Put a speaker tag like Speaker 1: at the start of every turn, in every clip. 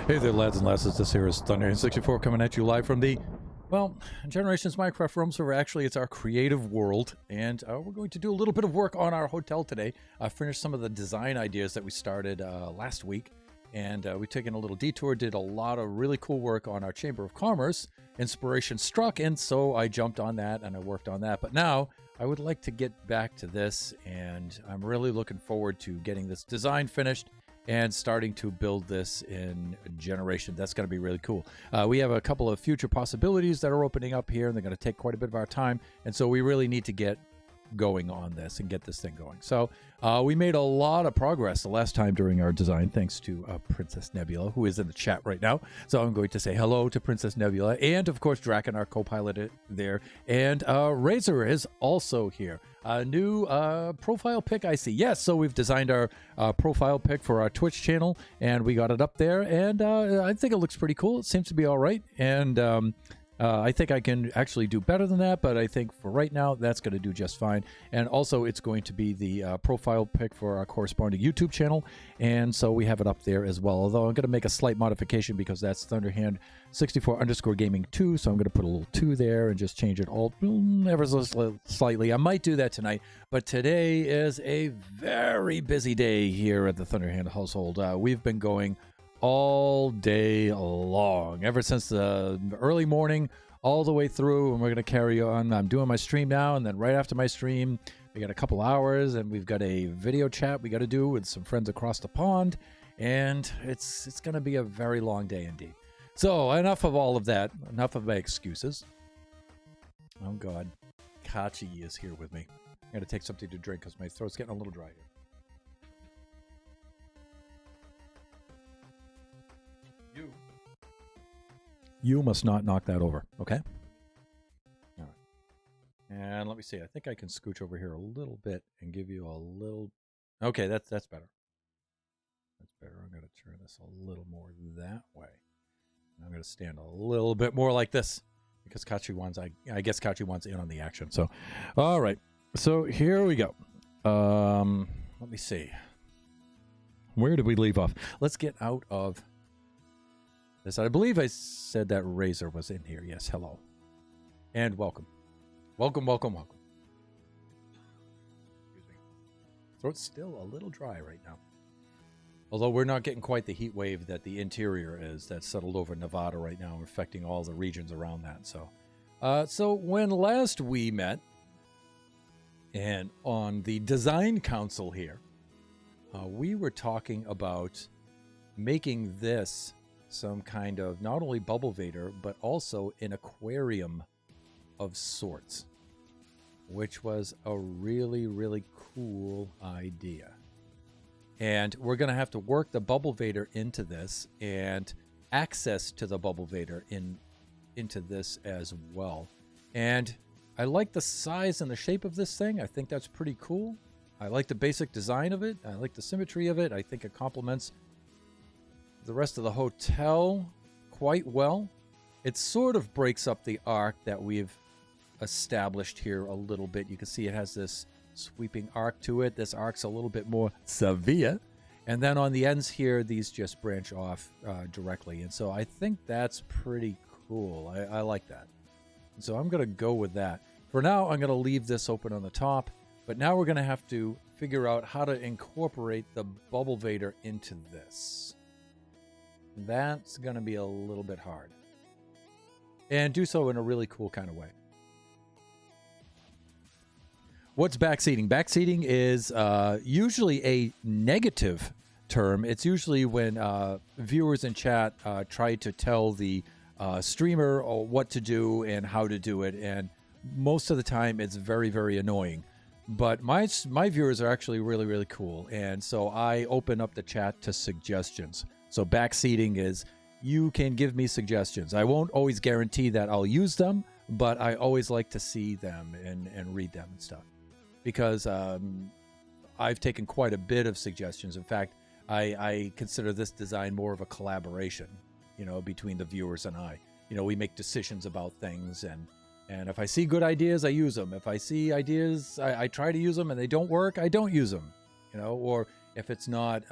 Speaker 1: Hey there, lads and lasses. This here is Thunder64 coming at you live from the, well, Generations Minecraft room server. Actually, it's our creative world, and we're going to do a little bit of work on our hotel today. I finished some of the design ideas that we started last week, and we've taken a little detour, did a lot of really cool work on our Chamber of Commerce. Inspiration struck, and so I jumped on that, and I worked on that. But now, I would like to get back to this, and I'm really looking forward to getting this design finished and starting to build this in Generation. That's going to be really cool. We have a couple of future possibilities that are opening up here, and they're going to take quite a bit of our time. And so we really need to get going on this and get this thing going. So we made a lot of progress the last time during our design, thanks to Princess Nebula, who is in the chat right now. So I'm going to say hello to Princess Nebula, and of course Draken, our co-pilot there, and Razor is also here. A new profile pic, I see. Yes, so we've designed our profile pic for our Twitch channel, and we got it up there, and I think it looks pretty cool. It seems to be all right, and I think I can actually do better than that, but I think for right now, that's going to do just fine. And also, it's going to be the profile pic for our corresponding YouTube channel, and so we have it up there as well. Although I'm going to make a slight modification because that's Thunderhand64_gaming2, so I'm going to put a little 2 there and just change it all ever so slightly. I might do that tonight, but today is a very busy day here at the Thunderhand household. We've been going all day long, ever since the early morning all the way through, and we're going to carry on. I'm doing my stream now, and then right after my stream we got a couple hours, and we've got a video chat we got to do with some friends across the pond, and it's going to be a very long day indeed. So enough of all of that, enough of my excuses. Oh god, Kachi is here with me. I gotta take something to drink because my throat's getting a little dry here. You must not knock that over, okay? All right. And let me see. I think I can scooch over here a little bit and give you a little... Okay, that's better. That's better. I'm going to turn this a little more that way. I'm going to stand a little bit more like this because Kachi wants... I guess Kachi wants in on the action. So, all right. So here we go. Let me see. Where did we leave off? Let's get out of... this. I believe I said that Razor was in here. Yes, hello. And welcome. Welcome, welcome, welcome. Excuse me. Throat's still a little dry right now. Although we're not getting quite the heat wave that the interior is that's settled over Nevada right now, affecting all the regions around that. So when last we met, and on the design council here, we were talking about making this some kind of not only bubble vader, but also an aquarium of sorts, which was a really, really cool idea. And we're going to have to work the bubble vader into this and access to the bubble vader into this as well. And I like the size and the shape of this thing. I think that's pretty cool. I like the basic design of it. I like the symmetry of it. I think it complements the rest of the hotel quite well. It sort of breaks up the arc that we've established here a little bit. You can see it has this sweeping arc to it. This arc's a little bit more severe. And then on the ends here, these just branch off directly. And so I think that's pretty cool. I like that. And so I'm going to go with that. For now, I'm going to leave this open on the top. But now we're going to have to figure out how to incorporate the bubble vader into this. That's going to be a little bit hard. And do so in a really cool kind of way. What's backseating? Backseating is usually a negative term. It's usually when viewers in chat try to tell the streamer what to do and how to do it. And most of the time, it's very, very annoying. But my viewers are actually really, really cool. And so I open up the chat to suggestions. So backseating is you can give me suggestions. I won't always guarantee that I'll use them, but I always like to see them and read them and stuff. Because I've taken quite a bit of suggestions. In fact, I consider this design more of a collaboration, you know, between the viewers and I. You know, we make decisions about things, and if I see good ideas, I use them. If I see ideas, I try to use them and they don't work, I don't use them. You know, or if it's not...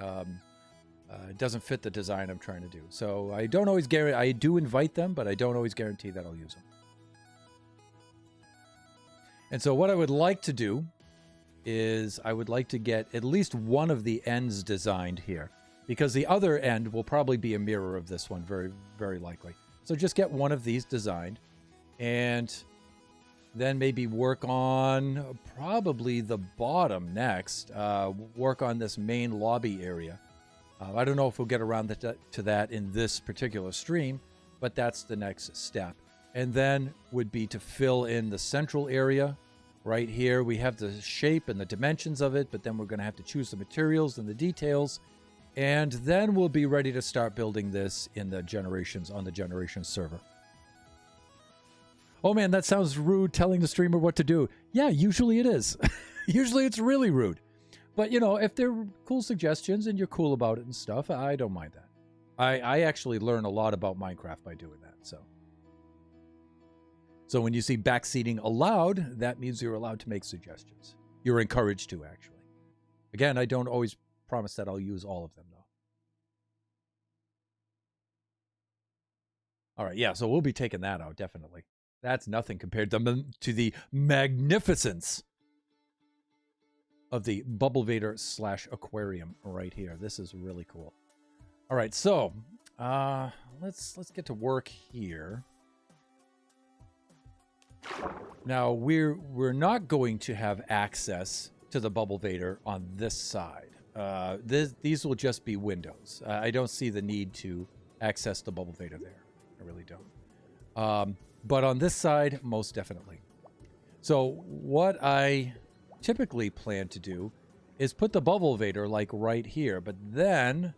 Speaker 1: It doesn't fit the design I'm trying to do. So I don't always guarantee. I do invite them, but I don't always guarantee that I'll use them. And so what I would like to do is I would like to get at least one of the ends designed here, because the other end will probably be a mirror of this one, very, very likely. So just get one of these designed, and then maybe work on probably the bottom next. Work on this main lobby area. I don't know if we'll get around to that in this particular stream, but that's the next step. And then would be to fill in the central area. Right here, we have the shape and the dimensions of it, but then we're going to have to choose the materials and the details. And then we'll be ready to start building this in the Generations, on the Generations server. Oh man, that sounds rude, telling the streamer what to do. Yeah, usually it is. Usually it's really rude. But, you know, if they're cool suggestions and you're cool about it and stuff, I don't mind that. I actually learn a lot about Minecraft by doing that, so. So when you see backseating allowed, that means you're allowed to make suggestions. You're encouraged to, actually. Again, I don't always promise that I'll use all of them, though. All right, yeah, so we'll be taking that out, definitely. That's nothing compared to the magnificence of the Bubble Vader / aquarium right here. This is really cool. All right, so let's get to work here. Now, we're not going to have access to the Bubble Vader on this side. These will just be windows. I don't see the need to access the Bubble Vader there. I really don't. But on this side, most definitely. So what I typically plan to do is put the Bubble Vader like right here, but then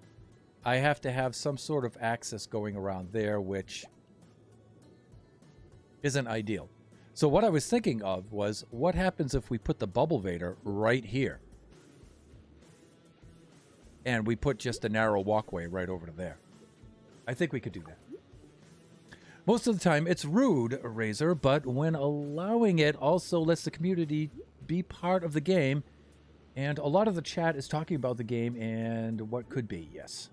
Speaker 1: I have to have some sort of access going around there, which isn't ideal. So what I was thinking of was, what happens if we put the Bubble Vader right here? And we put just a narrow walkway right over to there. I think we could do that. Most of the time, it's rude, Razor, but when allowing it also lets the community be part of the game. And a lot of the chat is talking about the game and what could be, yes.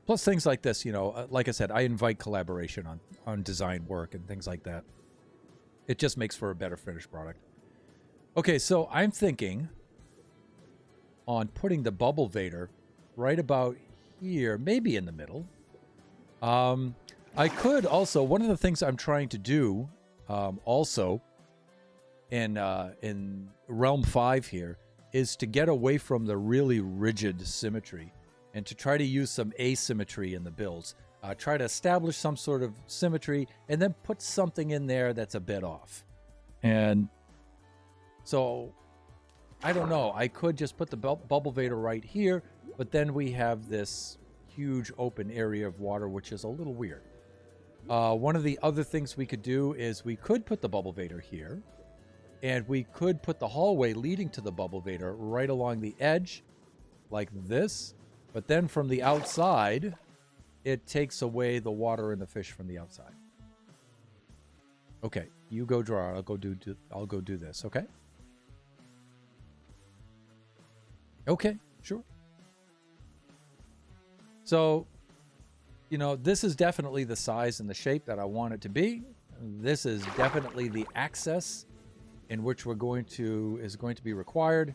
Speaker 1: Plus things like this, you know, like I said, I invite collaboration on design work and things like that. It just makes for a better finished product. Okay, so I'm thinking on putting the Bubble Vader right about here, maybe in the middle. I could also, one of the things I'm trying to do also in Realm 5 here is to get away from the really rigid symmetry and to try to use some asymmetry in the builds. Try to establish some sort of symmetry and then put something in there that's a bit off. And so, I don't know. I could just put the Bubble Vader right here, but then we have this huge open area of water, which is a little weird. One of the other things we could do is we could put the Bubble Vader here, and we could put the hallway leading to the Bubble Vader right along the edge, like this. But then from the outside, it takes away the water and the fish from the outside. Okay, you go draw. I'll go do this. Okay. Okay, sure. So, you know, this is definitely the size and the shape that I want it to be. This is definitely the access in which is going to be required.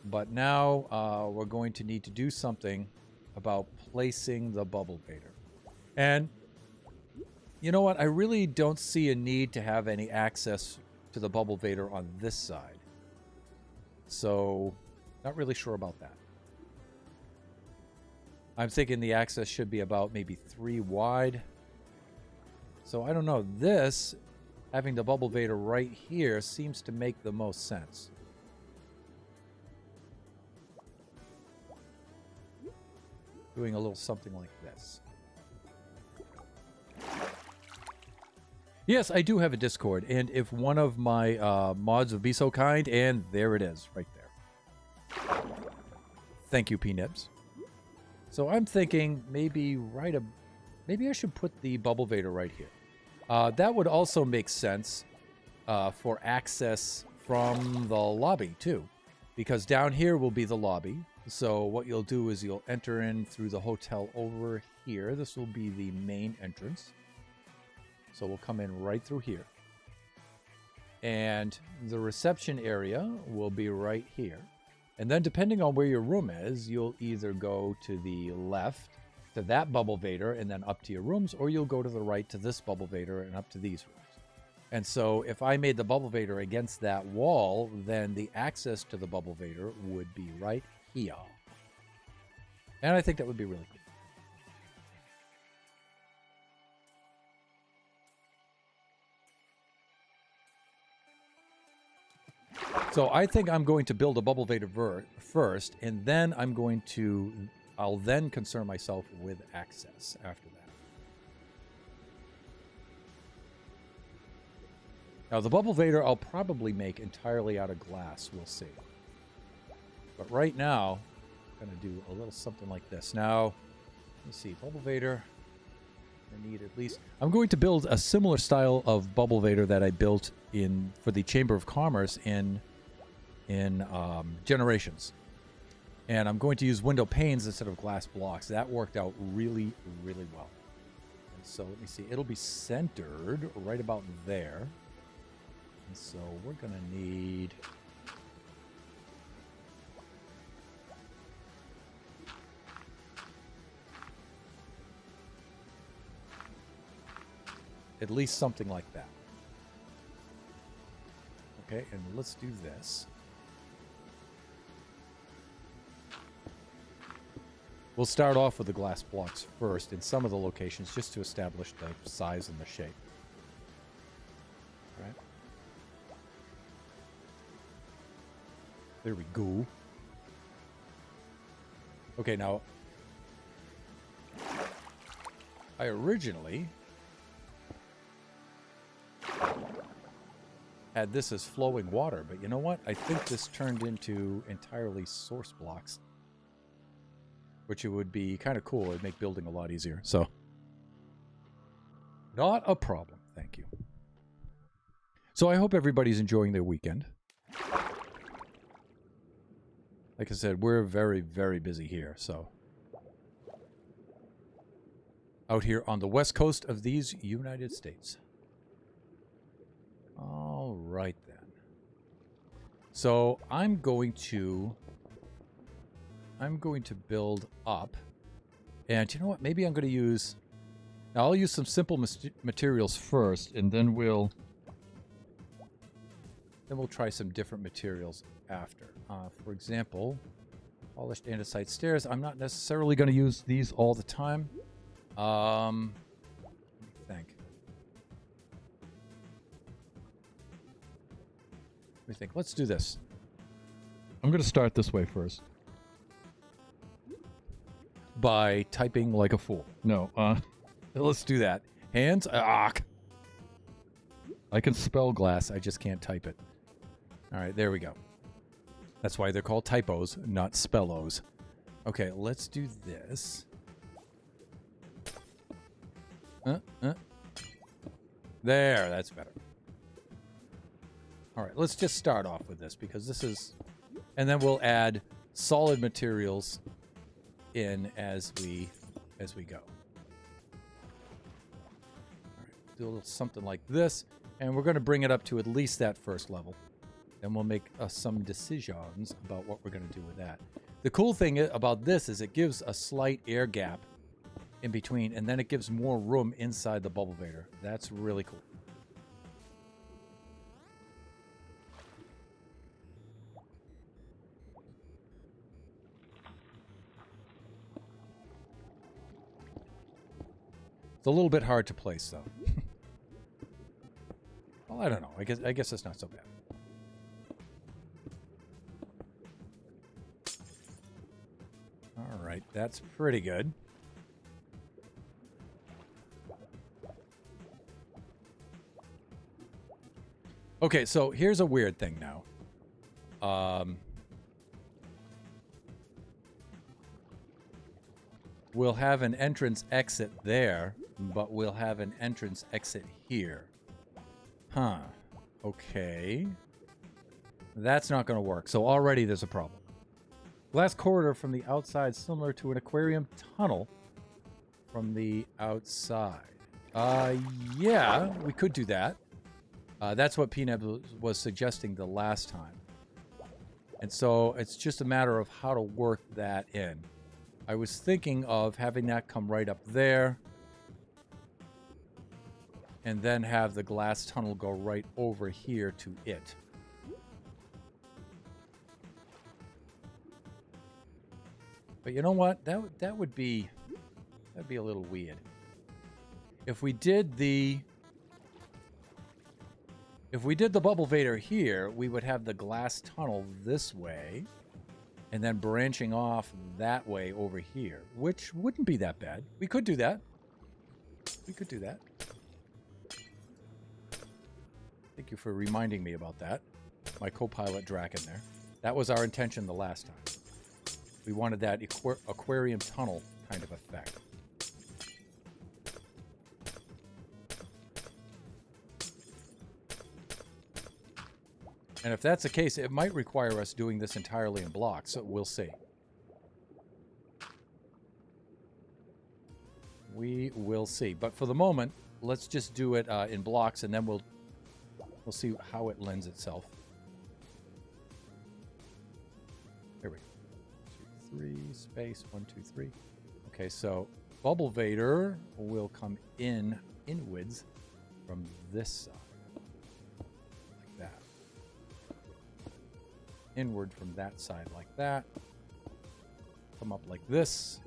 Speaker 1: But now we're going to need to do something about placing the Bubble Vader. And you know what? I really don't see a need to have any access to the Bubble Vader on this side. So, not really sure about that. I'm thinking the access should be about maybe 3 wide. So I don't know. This, having the Bubble Vader right here, seems to make the most sense. Doing a little something like this. Yes, I do have a Discord, and if one of my mods would be so kind, and there it is, right there. Thank you, P-Nibs. So I'm thinking maybe maybe I should put the Bubble Vader right here. That would also make sense for access from the lobby too. because down here will be the lobby. So what you'll do is you'll enter in through the hotel over here. This will be the main entrance. So we'll come in right through here. And the reception area will be right here. And then depending on where your room is, you'll either go to the left to that bubble vader and then up to your rooms, or you'll go to the right to this bubble vader and up to these rooms. And so if I made the bubble vader against that wall, then the access to the bubble vader would be right here. And I think that would be really cool. So I think I'm going to build a bubble vader first, and then I'll then concern myself with access after that. Now the bubble vader I'll probably make entirely out of glass, we'll see. But right now, I'm going to do a little something like this. Now, let me see, bubble vader, I need at least, I'm going to build a similar style of bubble vader that I built for the Chamber of Commerce in Generations. And I'm going to use window panes instead of glass blocks. That worked out really, really well. And so let me see. It'll be centered right about there. And so we're going to need... at least something like that. Okay, and let's do this. We'll start off with the glass blocks first in some of the locations just to establish the size and the shape. All right. There we go. Okay, now I originally had this as flowing water, but you know what? I think this turned into entirely source blocks, which it would be kind of cool. It'd make building a lot easier. So, not a problem. Thank you. So I hope everybody's enjoying their weekend. Like I said, we're very, very busy here. So, out here on the west coast of these United States. All right, then. So I'm going to build up. And you know what? Maybe I'm going to use... Now, I'll use some simple materials first, and then we'll try some different materials after. For example, polished andesite stairs. I'm not necessarily going to use these all the time. Let me think. Let's do this. I'm going to start this way first. By typing like a fool. No, let's do that. Hands. I can spell glass. I just can't type it. All right, there we go. That's why they're called typos, not spellos. Okay, let's do this. There, that's better. All right, let's just start off with this because this is... And then we'll add solid materials in as we go. All right, do a little something like this, and we're going to bring it up to at least that first level. Then we'll make some decisions about what we're going to do with that. The cool thing about this is it gives a slight air gap in between, and then it gives more room inside the bubble vader. That's really cool. It's a little bit hard to place, though. Well, I don't know. I guess it's not so bad. All right, that's pretty good. Okay, so here's a weird thing now. We'll have an entrance exit there, but we'll have an entrance exit here. Huh. Okay. That's not going to work. So already there's a problem. Glass corridor from the outside, similar to an aquarium tunnel from the outside. Yeah, we could do that. That's what Peanut was suggesting the last time. And so it's just a matter of how to work that in. I was thinking of having that come right up there. And then have the glass tunnel go right over here to it. But you know what? That would be a little weird. If we did the bubble vader here, we would have the glass tunnel this way and then branching off that way over here, which wouldn't be that bad. We could do that. We could do that. Thank you for reminding me about that. My co-pilot Draken there. That was our intention the last time. We wanted that aquarium tunnel kind of effect. And if that's the case, it might require us doing this entirely in blocks, so we'll see. We will see. But for the moment, let's just do it in blocks, and then we'll see how it lends itself. Here we go. 2, 3, space, 1, 2, 3. Okay, so Bubble Vader will come inwards from this side. Like that. Inward from that side like that. Come up like this.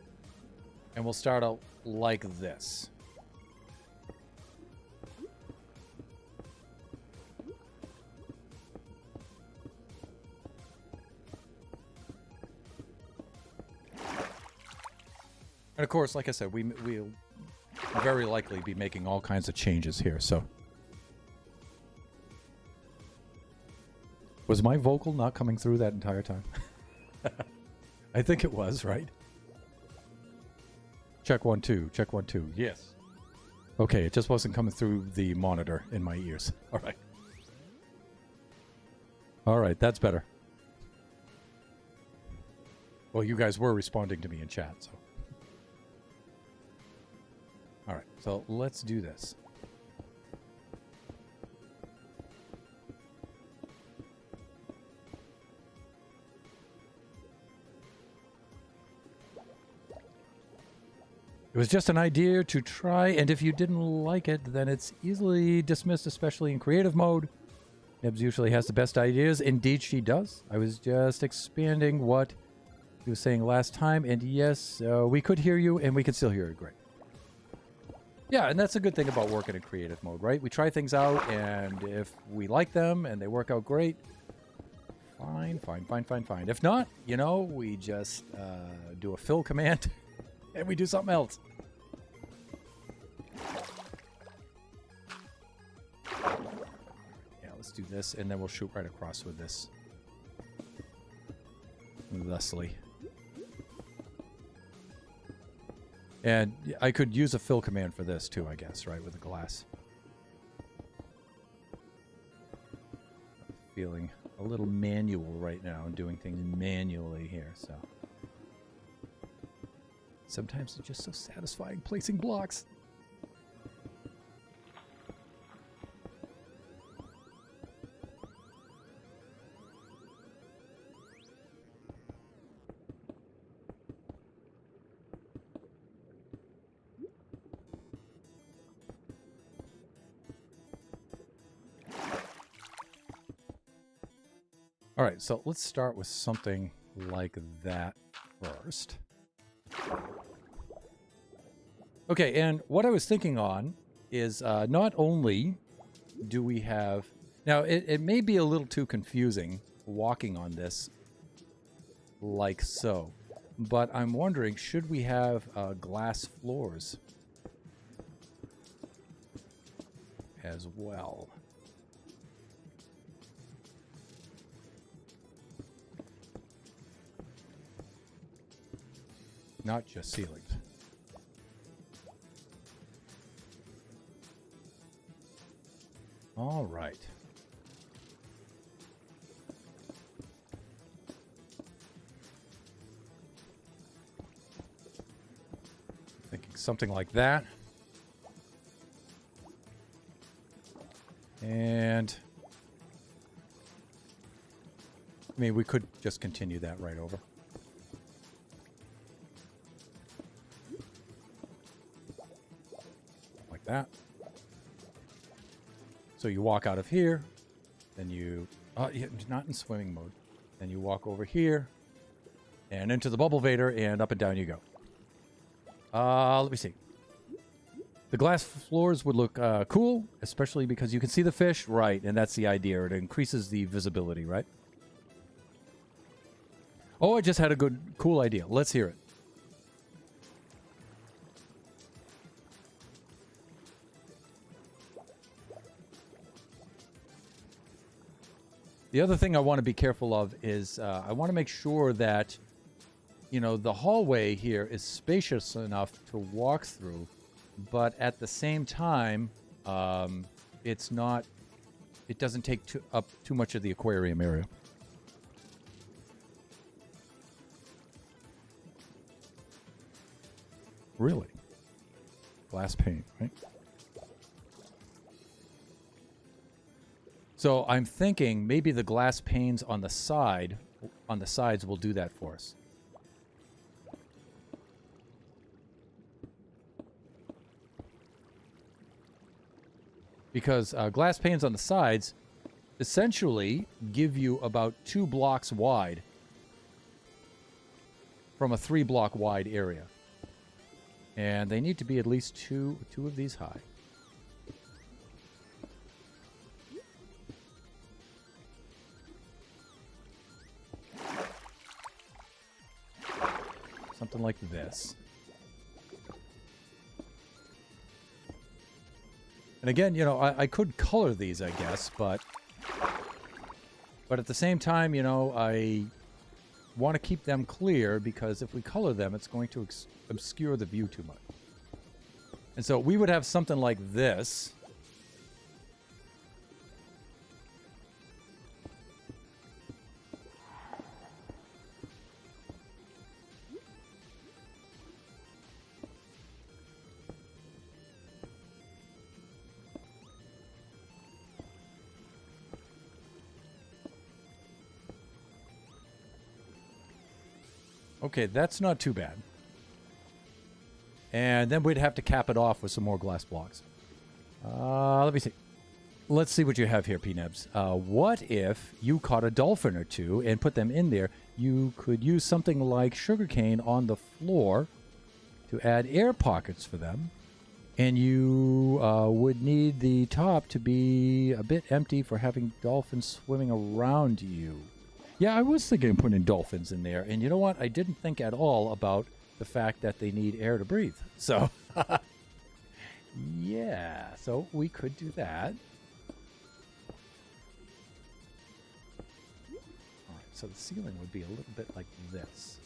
Speaker 1: And we'll start out like this. And of course, like I said, we'll very likely be making all kinds of changes here, so. Was my vocal not coming through that entire time? I think it was, right? Check 1, 2. Check 1, 2. Yes. Okay, it just wasn't coming through the monitor in my ears. All right. All right, that's better. Well, you guys were responding to me in chat, so. All right, so let's do this. It was just an idea to try, and if you didn't like it, then it's easily dismissed, especially in creative mode. Nebs usually has the best ideas. Indeed, she does. I was just expanding what he was saying last time, and yes, we could hear you, and we can still hear you great. Yeah, and that's a good thing about working in creative mode, right? We try things out, and if we like them and they work out great, fine, fine, fine, fine, fine. If not, you know, we just do a fill command, and we do something else. Yeah, let's do this, and then we'll shoot right across with this. Thusly. And I could use a fill command for this too, I guess, right, with the glass. Feeling a little manual right now and doing things manually here, so. Sometimes it's just so satisfying placing blocks. All right, so let's start with something like that first. Okay, and what I was thinking on is not only do we have... Now, it may be a little too confusing walking on this like so, but I'm wondering, should we have glass floors as well? Not just ceilings. All right. something like that. And I mean, we could just continue that right over. Like that. So you walk out of here, then you, not in swimming mode. Then you walk over here and into the bubble vader, and up and down you go. Let me see. The glass floors would look cool, especially because you can see the fish. Right, and that's the idea. It increases the visibility, right? Oh, I just had a good, cool idea. Let's hear it. The other thing I want to be careful of is I want to make sure that, you know, the hallway here is spacious enough to walk through, but at the same time, it doesn't take up too much of the aquarium area. Really? Glass pane, right? So I'm thinking maybe the glass panes on the sides will do that for us. Because glass panes on the sides essentially give you about 2 blocks wide from a 3 block wide area. And they need to be at least two of these high. Something like this. And again, you know, I could color these, I guess, but at the same time, you know, I want to keep them clear because if we color them, it's going to obscure the view too much. And so we would have something like this. Okay, that's not too bad. And then we'd have to cap it off with some more glass blocks. Let me see. Let's see what you have here, P-Nebs. What if you caught a dolphin or two and put them in there? You could use something like sugarcane on the floor to add air pockets for them. And you would need the top to be a bit empty for having dolphins swimming around you. Yeah, I was thinking of putting dolphins in there. And you know what? I didn't think at all about the fact that they need air to breathe. So, yeah. So we could do that. All right, so the ceiling would be a little bit like this.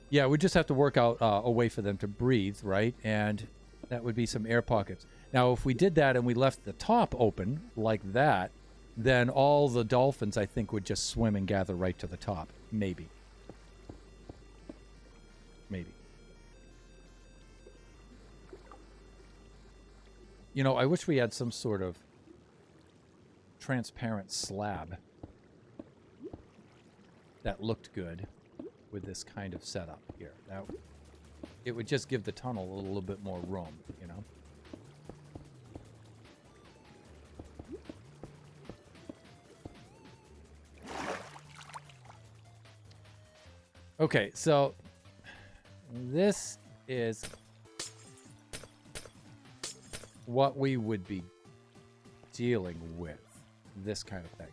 Speaker 1: Yeah, we just have to work out a way for them to breathe, right? And that would be some air pockets. Now, if we did that and we left the top open like that, then all the dolphins, I think, would just swim and gather right to the top. Maybe. Maybe. You know, I wish we had some sort of transparent slab that looked good with this kind of setup here. Now, it would just give the tunnel a little bit more room, you know? Okay, so this is what we would be dealing with, this kind of thing.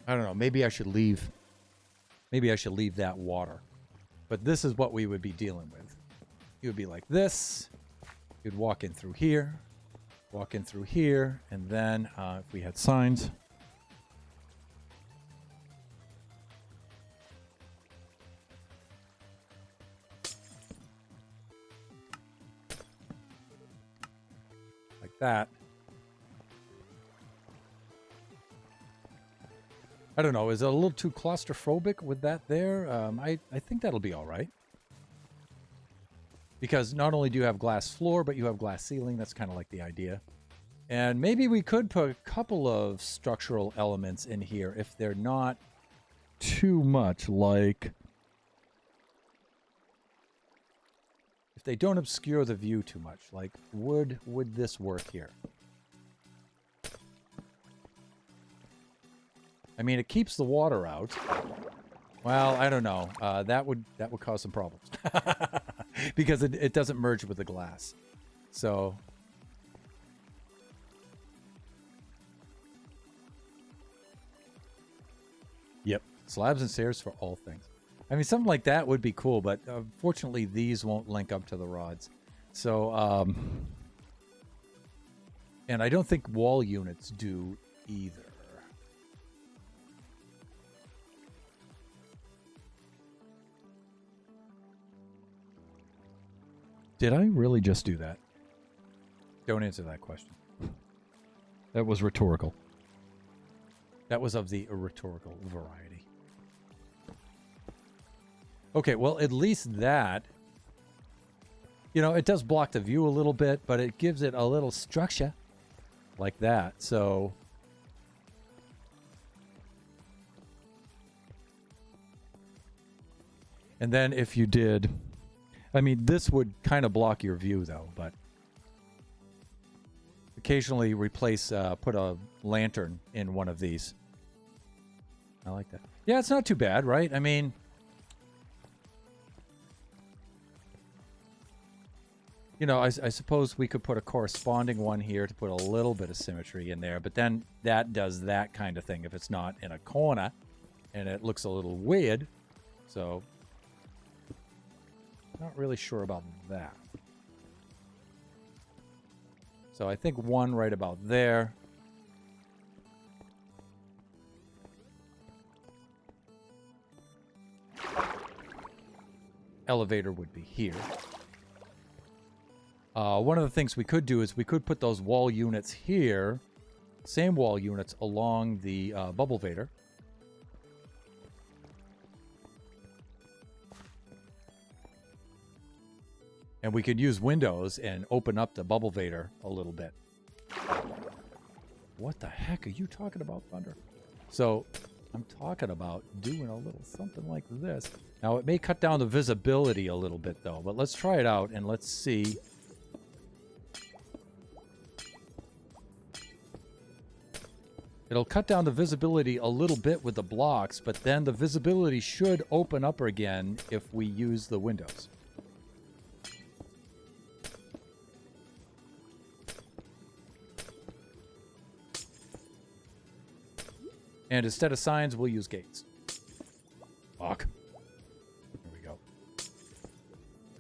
Speaker 1: I don't know, maybe I should leave that water. But this is what we would be dealing with. It would be like this. You'd walk in through here, and then if we had signs, that. I don't know. Is it a little too claustrophobic with that there? I think that'll be all right. Because not only do you have glass floor, but you have glass ceiling. That's kind of like the idea. And maybe we could put a couple of structural elements in here if they're not too much like... If they don't obscure the view too much. Like, would this work here? I mean, it keeps the water out. Well, I don't know. That would cause some problems. Because it doesn't merge with the glass. So... Yep. Slabs and stairs for all things. I mean, something like that would be cool, but unfortunately, these won't link up to the rods. So, and I don't think wall units do either. Did I really just do that? Don't answer that question. That was rhetorical. That was of the rhetorical variety. Okay, well, at least that, you know, it does block the view a little bit, but it gives it a little structure like that. So, and then if you did, I mean, this would kind of block your view though, but occasionally replace, put a lantern in one of these. I like that. Yeah, it's not too bad, right? I mean, you know, I suppose we could put a corresponding one here to put a little bit of symmetry in there, but then that does that kind of thing if it's not in a corner and it looks a little weird. So, not really sure about that. So I think one right about there. Elevator would be here. One of the things we could do is we could put those wall units here, same wall units along the bubble vader. And we could use windows and open up the bubble vader a little bit. What the heck are you talking about, Thunder? So I'm talking about doing a little something like this. Now, it may cut down the visibility a little bit, though. But let's try it out, and let's see. It'll cut down the visibility a little bit with the blocks, but then the visibility should open up again if we use the windows. And instead of signs, we'll use gates. Fuck. There we go.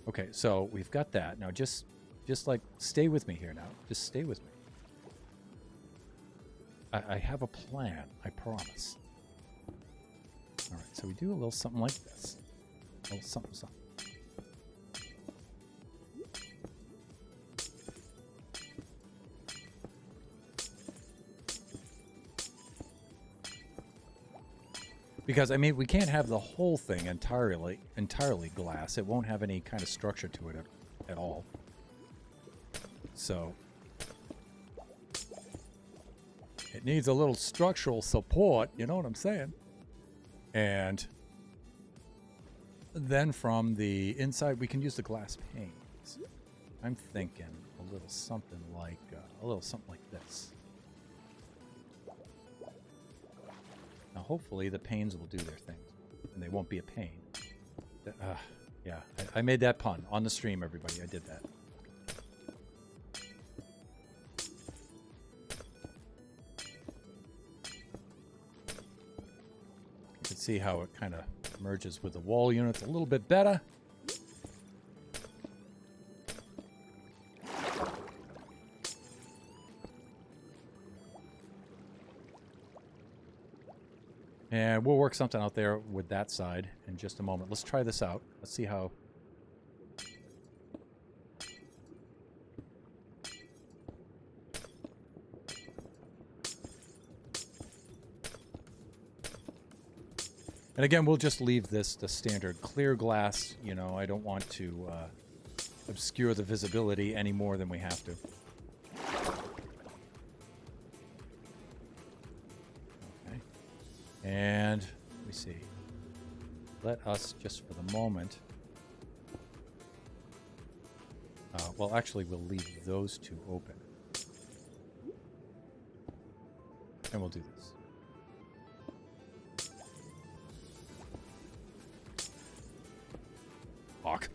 Speaker 1: Okay, so we've got that. Now just like, stay with me here now. Just stay with me. I have a plan, I promise. All right, so we do a little something like this. A little something, something. Because, I mean, we can't have the whole thing entirely glass. It won't have any kind of structure to it at all. So, it needs a little structural support, you know what I'm saying? And then from the inside, we can use the glass panes. I'm thinking a little something like this. Now, hopefully, the panes will do their thing, and they won't be a pain. Yeah, I made that pun on the stream, everybody. I did that. You can see how it kind of merges with the wall units a little bit better. And we'll work something out there with that side in just a moment. Let's try this out. Let's see how... And again, we'll just leave this the standard clear glass. You know, I don't want to obscure the visibility any more than we have to. Okay. And let me see. Let us, just for the moment... well, actually, we'll leave those two open. And we'll do this. Hawk.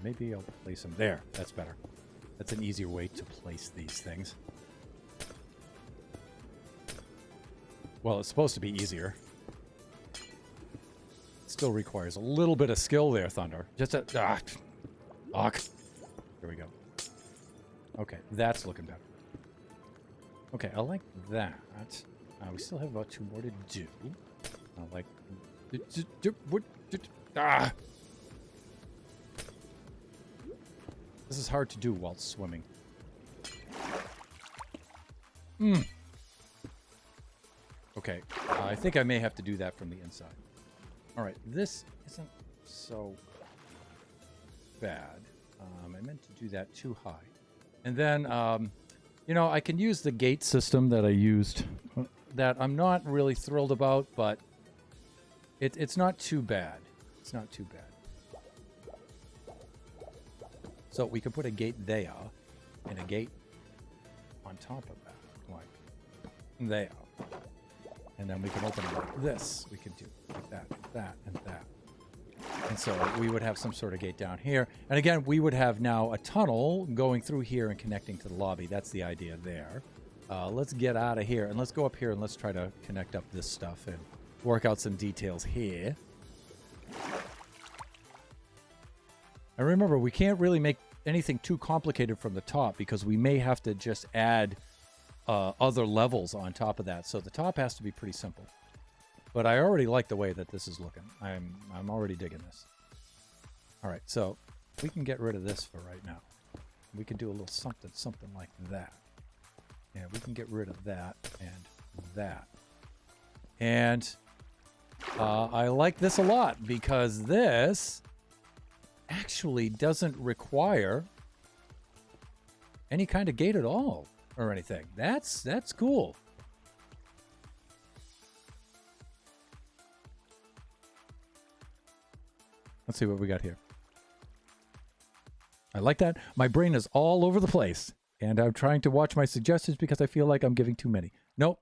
Speaker 1: Maybe I'll place them there. That's better. That's an easier way to place these things. Well, it's supposed to be easier. It still requires a little bit of skill there, Thunder. Just a... Hawk. Here we go. Okay, that's looking better. Okay, I like that. We still have about 2 more to do. I like... Ah! This is hard to do while swimming. Okay, I think I may have to do that from the inside. Alright, this isn't so bad. I meant to do that too high. And then, you know, I can use the gate system that I used that I'm not really thrilled about, but it's not too bad. It's not too bad. So we can put a gate there and a gate on top of that, like there. And then we can open it like this. We can do like that, and that. And so we would have some sort of gate down here. And again, we would have now a tunnel going through here and connecting to the lobby. That's the idea there. Let's get out of here and let's go up here and let's try to connect up this stuff and work out some details here. And remember, we can't really make anything too complicated from the top because we may have to just add other levels on top of that. So the top has to be pretty simple. But I already like the way that this is looking. I'm already digging this. All right, so we can get rid of this for right now. We can do a little something like that. Yeah, we can get rid of that and that. And I like this a lot because this actually doesn't require any kind of gate at all or anything. That's cool. Let's see what we got here. I like that. My brain is all over the place, and I'm trying to watch my suggestions because I feel like I'm giving too many. Nope,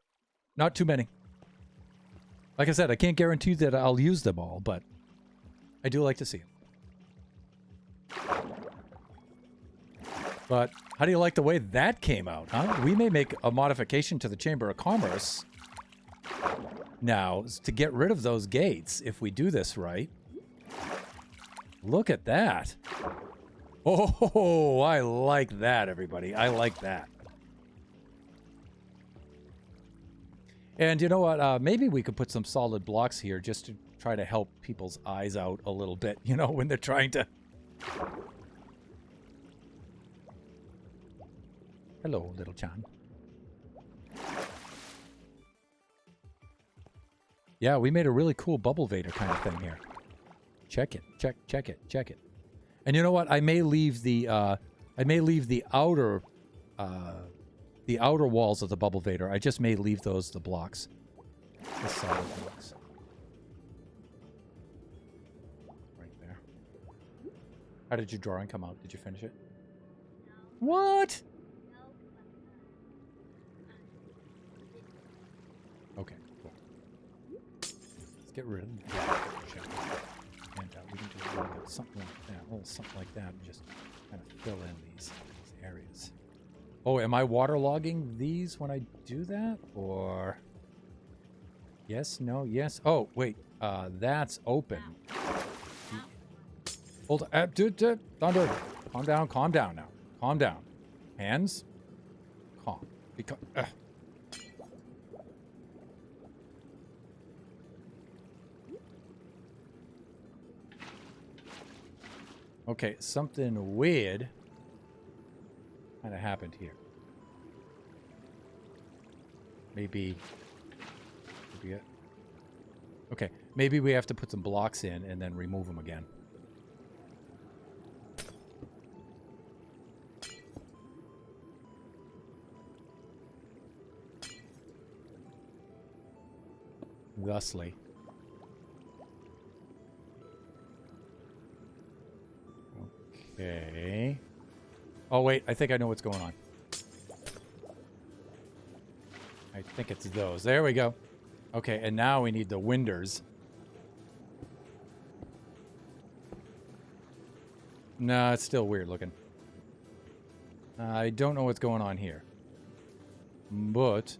Speaker 1: not too many. Like I said, I can't guarantee that I'll use them all, but I do like to see them. But how do you like the way that came out, huh? We may make a modification to the Chamber of Commerce now to get rid of those gates if we do this right. Look at that. Oh, I like that, everybody. I like that. And you know what? Maybe we could put some solid blocks here just to try to help people's eyes out a little bit, you know, when they're trying to... Hello, little Chan. Yeah, we made a really cool Bubble Vader kind of thing here. Check it. Check it. And you know what? I may leave the outer walls of the Bubble Vader. I just may leave those the blocks. The solid blocks. Right there. How did your drawing come out? Did you finish it? No. What? Okay, cool. Let's get rid of that. And we can do a little bit, something like that, a little something like that, and just kind of fill in these areas. Oh, am I waterlogging these when I do that? Or... Yes, no, yes. Oh, wait. That's open. Hold on. Dude, Thunder. Calm down now. Calm down. Hands. Calm. Because... Okay, something weird kind of happened here. Maybe Okay, maybe we have to put some blocks in and then remove them again. Thusly. Okay. Oh, wait. I think I know what's going on. I think it's those. There we go. Okay, and now we need the winders. No, it's still weird looking. I don't know what's going on here. But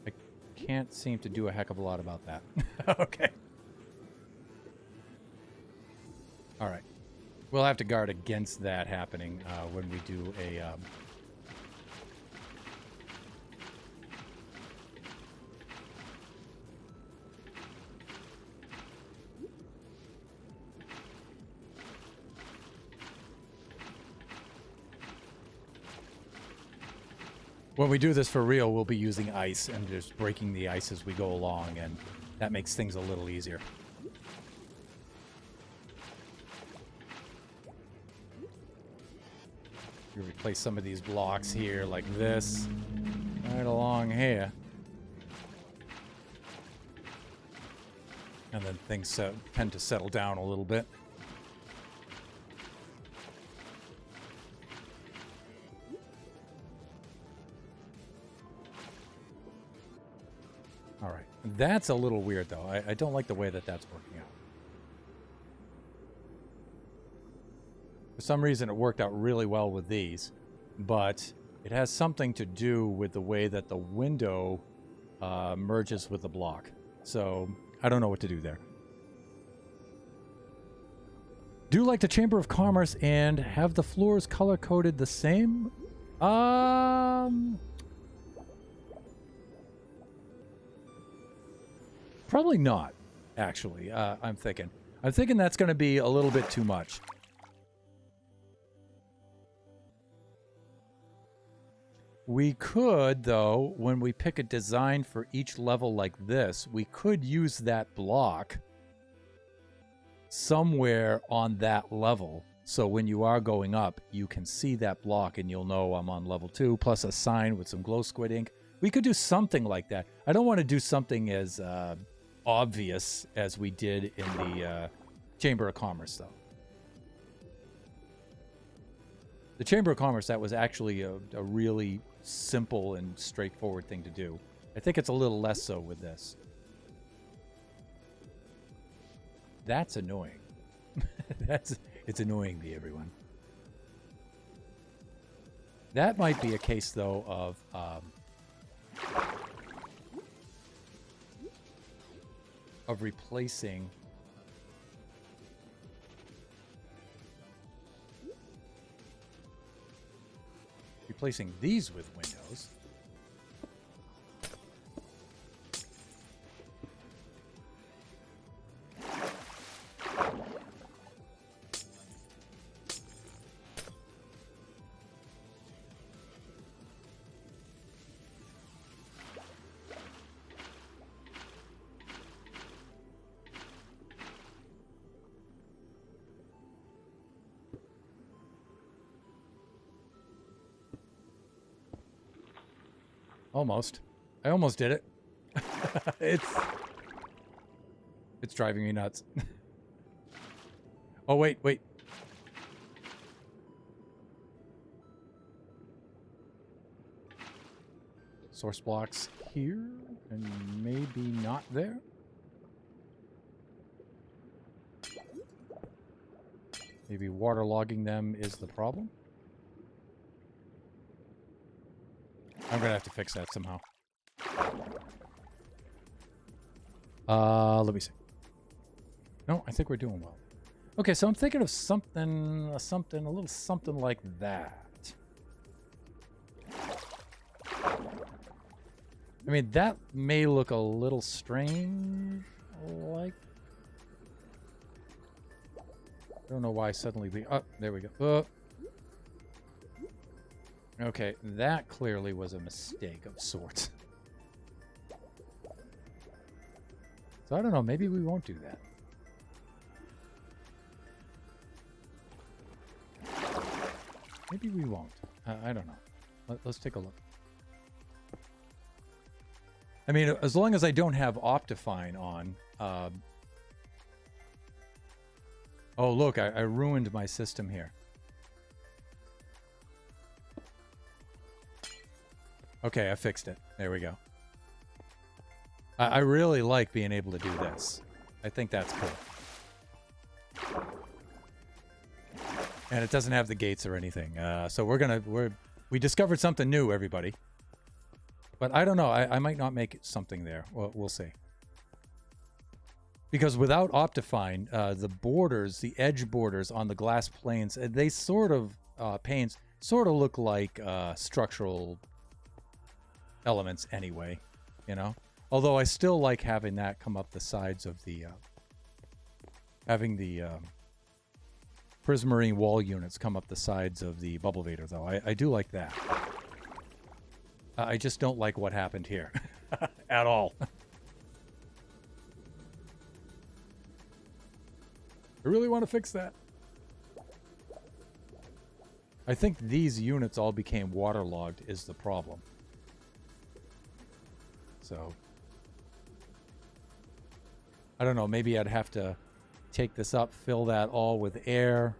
Speaker 1: I can't seem to do a heck of a lot about that. Okay. All right. We'll have to guard against that happening when we do a... When we do this for real, we'll be using ice and just breaking the ice as we go along, and that makes things a little easier. You replace some of these blocks here, like this, right along here. And then things tend to settle down a little bit. All right. That's a little weird, though. I don't like the way that that's working out. For some reason, it worked out really well with these, but it has something to do with the way that the window merges with the block. So I don't know what to do there. Do like the Chamber of Commerce and have the floors color-coded the same? Probably not, actually. I'm thinking that's going to be a little bit too much. We could, though, when we pick a design for each level like this, we could use that block somewhere on that level. So when you are going up, you can see that block and you'll know I'm on level 2, plus a sign with some glow squid ink. We could do something like that. I don't want to do something as obvious as we did in the Chamber of Commerce, though. The Chamber of Commerce, that was actually a really simple and straightforward thing to do. I think it's a little less so with this. That's annoying. It's annoying me, everyone. That might be a case, though, of replacing these with windows. Almost. I almost did it. It's driving me nuts. Oh, wait. Source blocks here and maybe not there. Maybe waterlogging them is the problem. I'm gonna have to fix that somehow. Let me see. No, I think we're doing well. Okay, so I'm thinking of something, a little something like that. I mean, that may look a little strange, like. I don't know why suddenly we... Oh, there we go. Okay, that clearly was a mistake of sorts. So I don't know, maybe we won't do that. Maybe we won't. I don't know. Let's take a look. I mean, as long as I don't have Optifine on. Oh, look, I ruined my system here. Okay, I fixed it. There we go. I really like being able to do this. I think that's cool. And it doesn't have the gates or anything. So we discovered something new, everybody. But I don't know. I might not make something there. We'll see. Because without Optifine, the borders, the edge borders on the glass planes, they sort of, panes, sort of look like structural elements anyway, you know? Although I still like having that come up the sides of the, having the Prismarine wall units come up the sides of the Bubble Vader, though. I do like that. I just don't like what happened here. At all. I really want to fix that. I think these units all became waterlogged is the problem. So, I don't know, maybe I'd have to take this up, fill that all with air,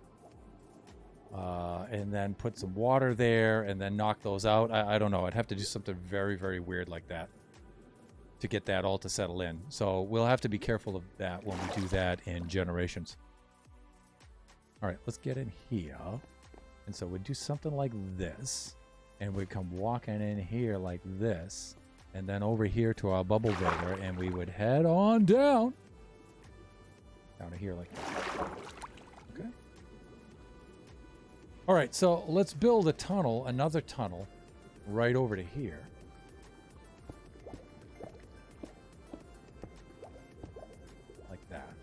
Speaker 1: and then put some water there, and then knock those out. I don't know, I'd have to do something very, very weird like that to get that all to settle in. So we'll have to be careful of that when we do that in Generations. Alright, let's get in here. And so we'd do something like this, and we'd come walking in here like this, and then over here to our Bubble Vader, and we would head on down to here like that. Okay. All right, so let's build a tunnel, another tunnel, right over to here. Like that.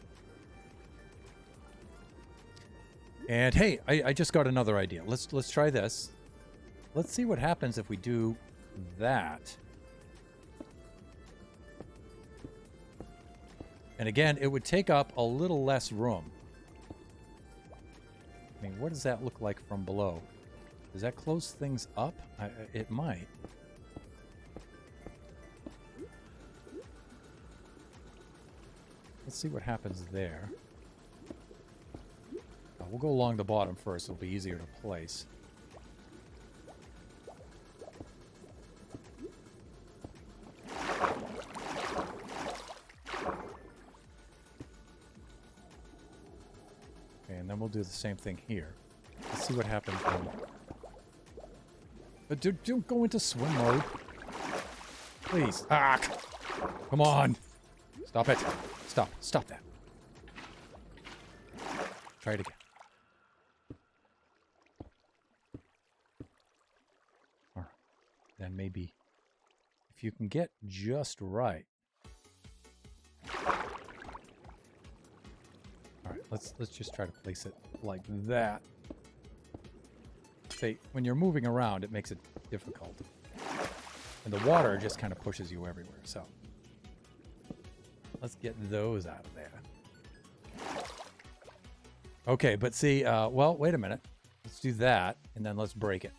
Speaker 1: And hey, I just got another idea. Let's try this. Let's see what happens if we do that. And again, it would take up a little less room. I mean, what does that look like from below? Does that close things up? It might. Let's see what happens there. We'll go along the bottom first. It'll be easier to place. And then we'll do the same thing here. Let's see what happens when... But don't go into swim mode. Please. Ah! Come on! Stop it. Stop that. Try it again. Alright. Then maybe... if you can get just right... Alright, let's just try to place it like that. See, when you're moving around, it makes it difficult. And the water just kind of pushes you everywhere, so. Let's get those out of there. Okay, but see, well, wait a minute. Let's do that, and then let's break it.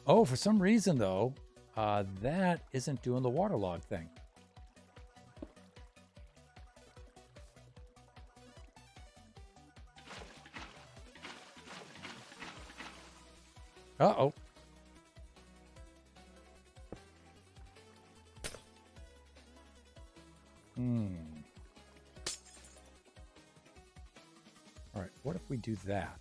Speaker 1: Oh, for some reason, though, that isn't doing the waterlog thing. Uh-oh. All right, what if we do that?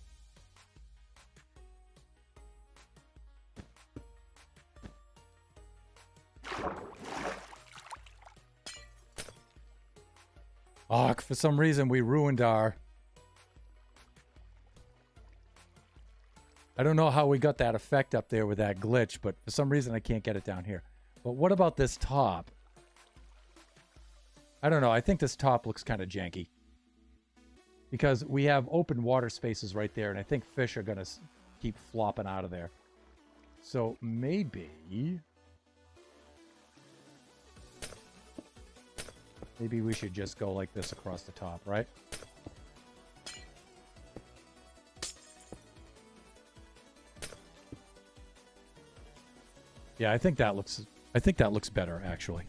Speaker 1: Oh, for some reason we ruined our... I don't know how we got that effect up there with that glitch, but for some reason I can't get it down here. But what about this top? I don't know. I think this top looks kind of janky. Because we have open water spaces right there, and I think fish are going to keep flopping out of there. So maybe Maybe we should just go like this across the top, right? Yeah, I think that looks better, actually.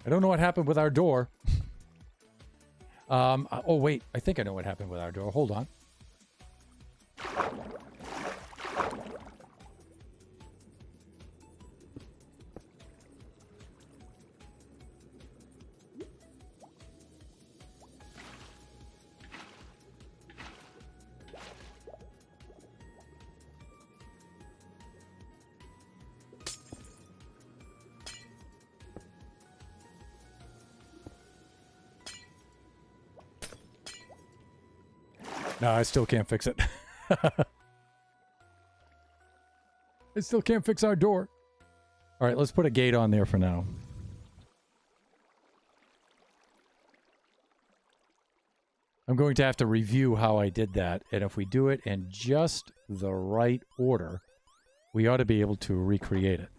Speaker 1: I don't know what happened with our door. Oh, wait. I think I know what happened with our door. Hold on. No, I still can't fix it. I still can't fix our door. All right, let's put a gate on there for now. I'm going to have to review how I did that, and if we do it in just the right order, we ought to be able to recreate it.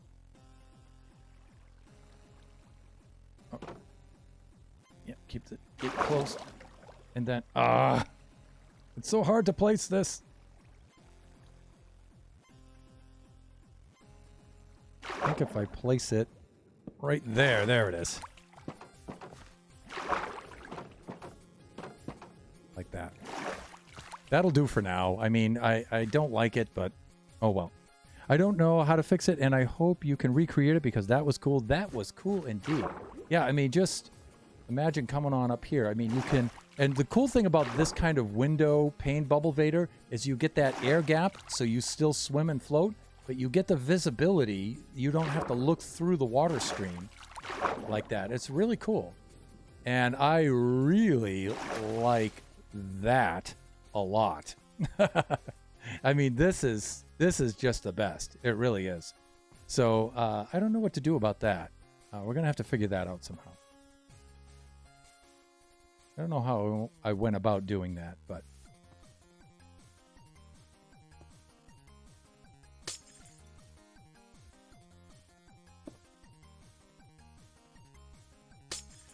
Speaker 1: Oh. Yeah, keep the gate closed. And then, it's so hard to place this. I think if I place it right there, there it is. Like that. That'll do for now. I mean, I don't like it, but oh well. I don't know how to fix it, and I hope you can recreate it because that was cool. That was cool indeed. Yeah, I mean, just imagine coming on up here. I mean, you can... And the cool thing about this kind of window pane bubble vader is you get that air gap, so you still swim and float, but you get the visibility. You don't have to look through the water stream like that. It's really cool. And I really like that a lot. I mean, this is just the best. It really is. So I don't know what to do about that. We're going to have to figure that out somehow. I don't know how I went about doing that, but...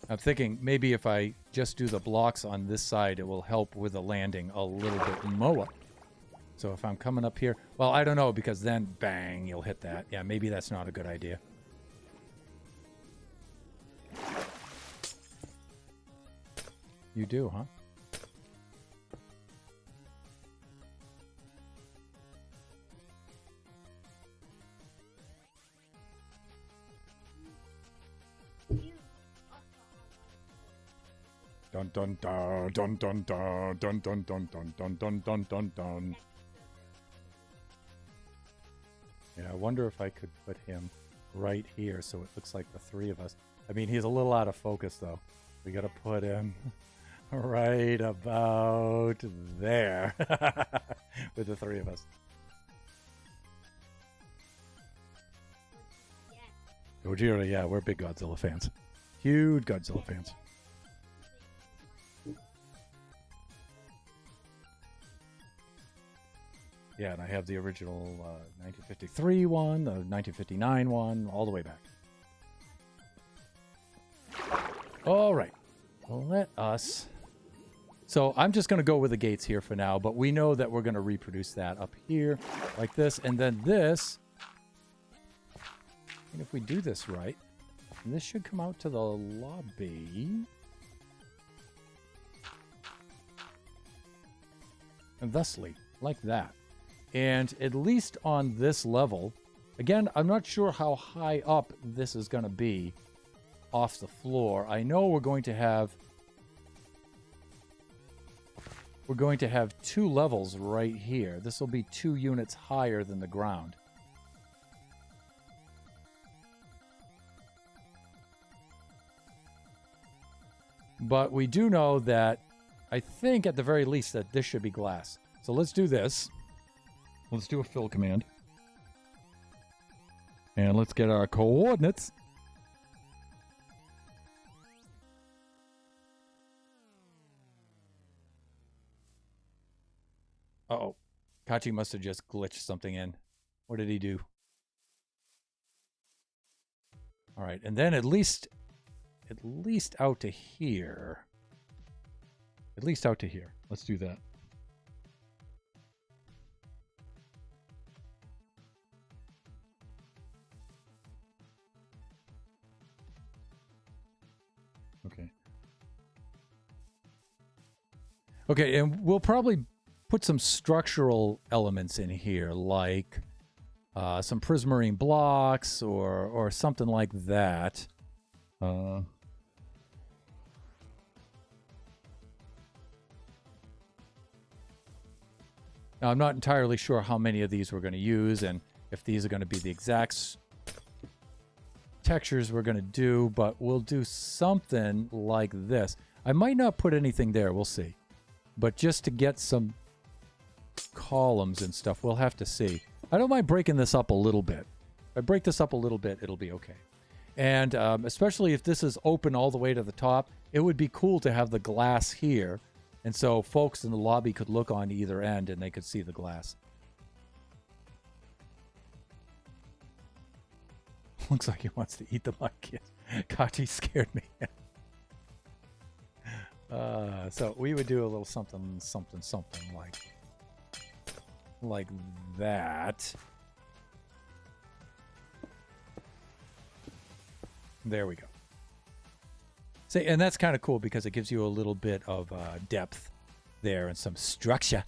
Speaker 1: I'm thinking maybe if I just do the blocks on this side, it will help with the landing a little bit more. So if I'm coming up here... Well, I don't know, because then, bang, you'll hit that. Yeah, maybe that's not a good idea. You do, huh? Dun dun dun dun dun dun dun dun dun dun dun dun dun dun dun. Yeah, I wonder if I could put him right here so it looks like the three of us. I mean, he's a little out of focus though. We gotta put him right about there with the three of us. Gojira, yeah, we're big Godzilla fans. Huge Godzilla fans. Yeah, and I have the original 1953 one, the 1959 one, all the way back. All right. Well, let us... So I'm just going to go with the gates here for now, but we know that we're going to reproduce that up here like this, and then this... And if we do this right, this should come out to the lobby. And thusly, like that. And at least on this level, again, I'm not sure how high up this is going to be off the floor. I know we're going to have two levels right here. This will be 2 units higher than the ground. But we do know that, I think at the very least, that this should be glass. So let's do this. Let's do a fill command. And let's get our coordinates. Uh-oh. Kachi must have just glitched something in. What did he do? All right, and then at least out to here. At least out to here. Let's do that. Okay. Okay, and we'll probably put some structural elements in here, like some prismarine blocks or something like that. Now, I'm not entirely sure how many of these we're going to use and if these are going to be the exact textures we're going to do, but we'll do something like this. I might not put anything there, we'll see. But just to get some columns and stuff, we'll have to see. I don't mind breaking this up a little bit. If I break this up a little bit, it'll be okay. And especially if this is open all the way to the top, it would be cool to have the glass here. And so folks in the lobby could look on either end and they could see the glass. Looks like he wants to eat the mud kid. Kachi scared me. So we would do a little something like that. There we go. See, and that's kind of cool because it gives you a little bit of depth there and some structure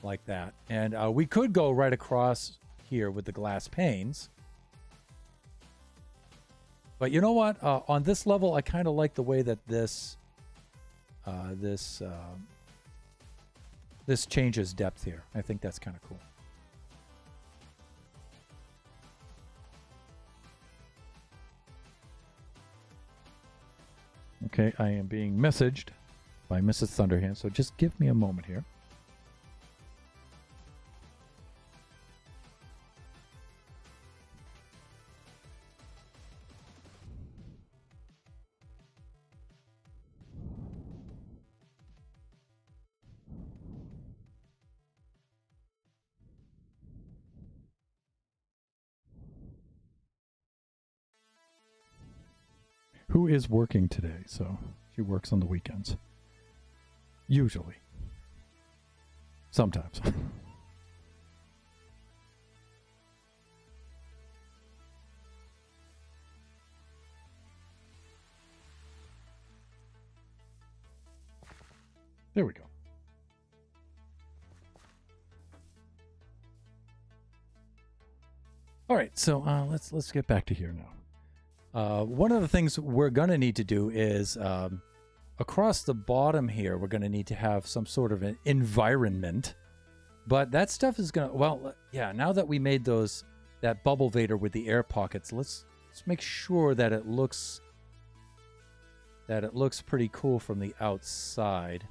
Speaker 1: like that. And we could go right across here with the glass panes. But you know what? On this level, I kind of like the way that this changes depth here. I think that's kind of cool. Okay, I am being messaged by Mrs. Thunderhand, so just give me a moment here. Who is working today? So she works on the weekends. Usually. Sometimes. There we go. All right, so let's get back to here now. One of the things we're going to need to do is across the bottom here, we're going to need to have some sort of an environment. But that stuff is going to, well, yeah, now that we made that bubble vader with the air pockets, let's make sure that it looks pretty cool from the outside.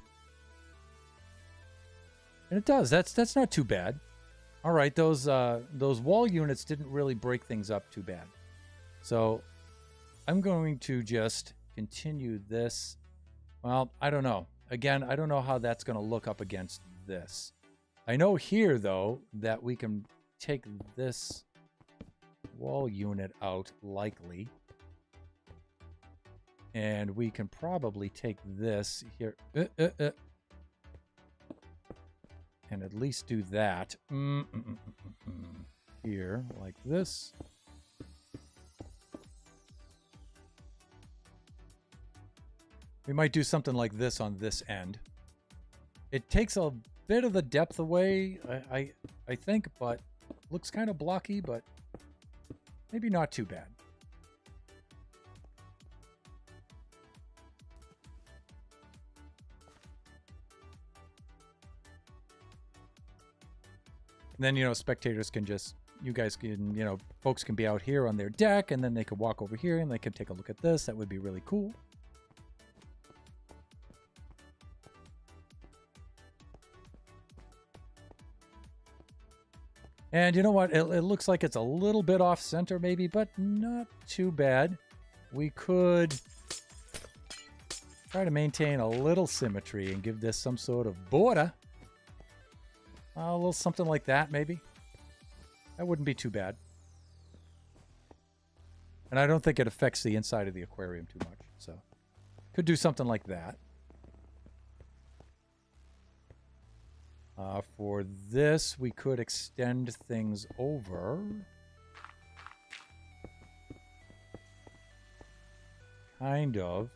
Speaker 1: And it does. That's not too bad. All right, those wall units didn't really break things up too bad. So I'm going to just continue this. Well, I don't know. Again, I don't know how that's going to look up against this. I know here, though, that we can take this wall unit out, likely. And we can probably take this here. And at least do that. Here, like this. We might do something like this on this end. It takes a bit of the depth away, I think, but looks kind of blocky, but maybe not too bad. And then, you know, spectators can just, you guys can, you know, folks can be out here on their deck, and then they could walk over here and they could take a look at this. That would be really cool. And you know what? It looks like it's a little bit off center maybe, but not too bad. We could try to maintain a little symmetry and give this some sort of border. A little something like that, maybe. That wouldn't be too bad. And I don't think it affects the inside of the aquarium too much. So, could do something like that. For this, we could extend things over. Kind of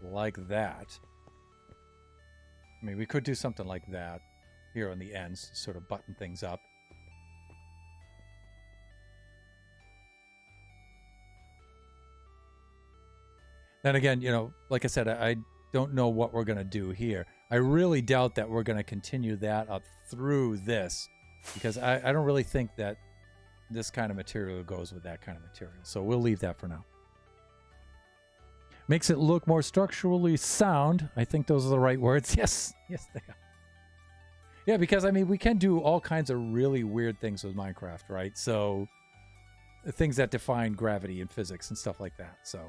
Speaker 1: like that. I mean, we could do something like that here on the ends, sort of button things up. Then again, you know, like I said, I don't know what we're going to do here. I really doubt that we're going to continue that up through this, because I don't really think that this kind of material goes with that kind of material. So we'll leave that for now. Makes it look more structurally sound. I think those are the right words. Yes. Yes, they are. Yeah, because, I mean, we can do all kinds of really weird things with Minecraft, right? So things that define gravity and physics and stuff like that. So,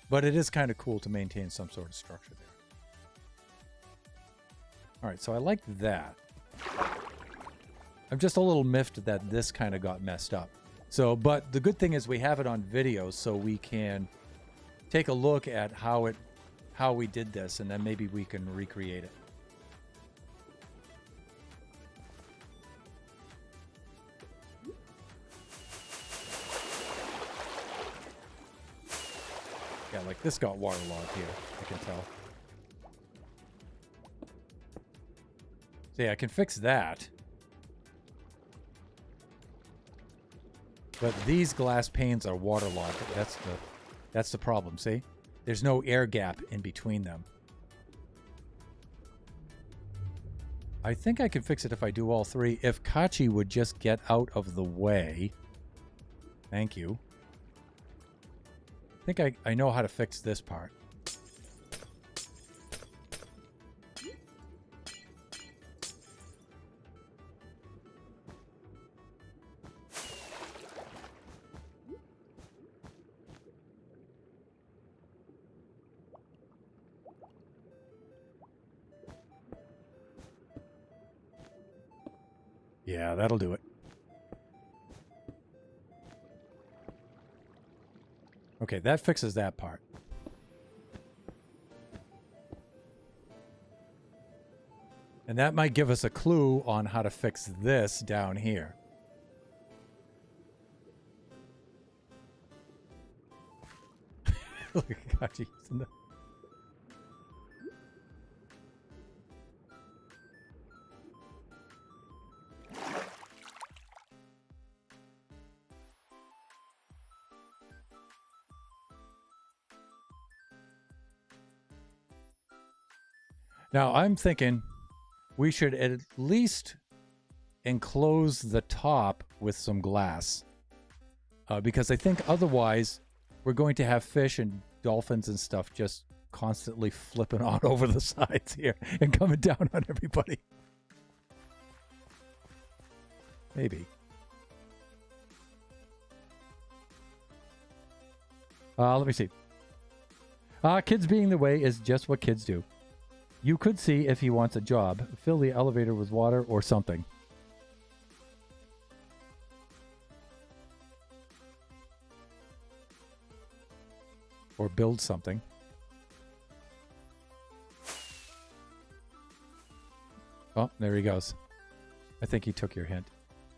Speaker 1: but it is kind of cool to maintain some sort of structure there. All right, so I like that. I'm just a little miffed that this kind of got messed up. So, but the good thing is we have it on video, so we can take a look at how we did this, and then maybe we can recreate it. Yeah, like this got waterlogged here, I can tell. So yeah, I can fix that. But these glass panes are waterlogged. That's the problem, see? There's no air gap in between them. I think I can fix it if I do all three. If Kachi would just get out of the way. Thank you. I think I know how to fix this part. Yeah, that'll do it. Okay, that fixes that part. And that might give us a clue on how to fix this down here. Look at Kachi. Now, I'm thinking we should at least enclose the top with some glass. Because I think otherwise we're going to have fish and dolphins and stuff just constantly flipping on over the sides here and coming down on everybody. Maybe. Let me see. Kids being the way is just what kids do. You could see if he wants a job. Fill the elevator with water or something. Or build something. Oh, there he goes. I think he took your hint.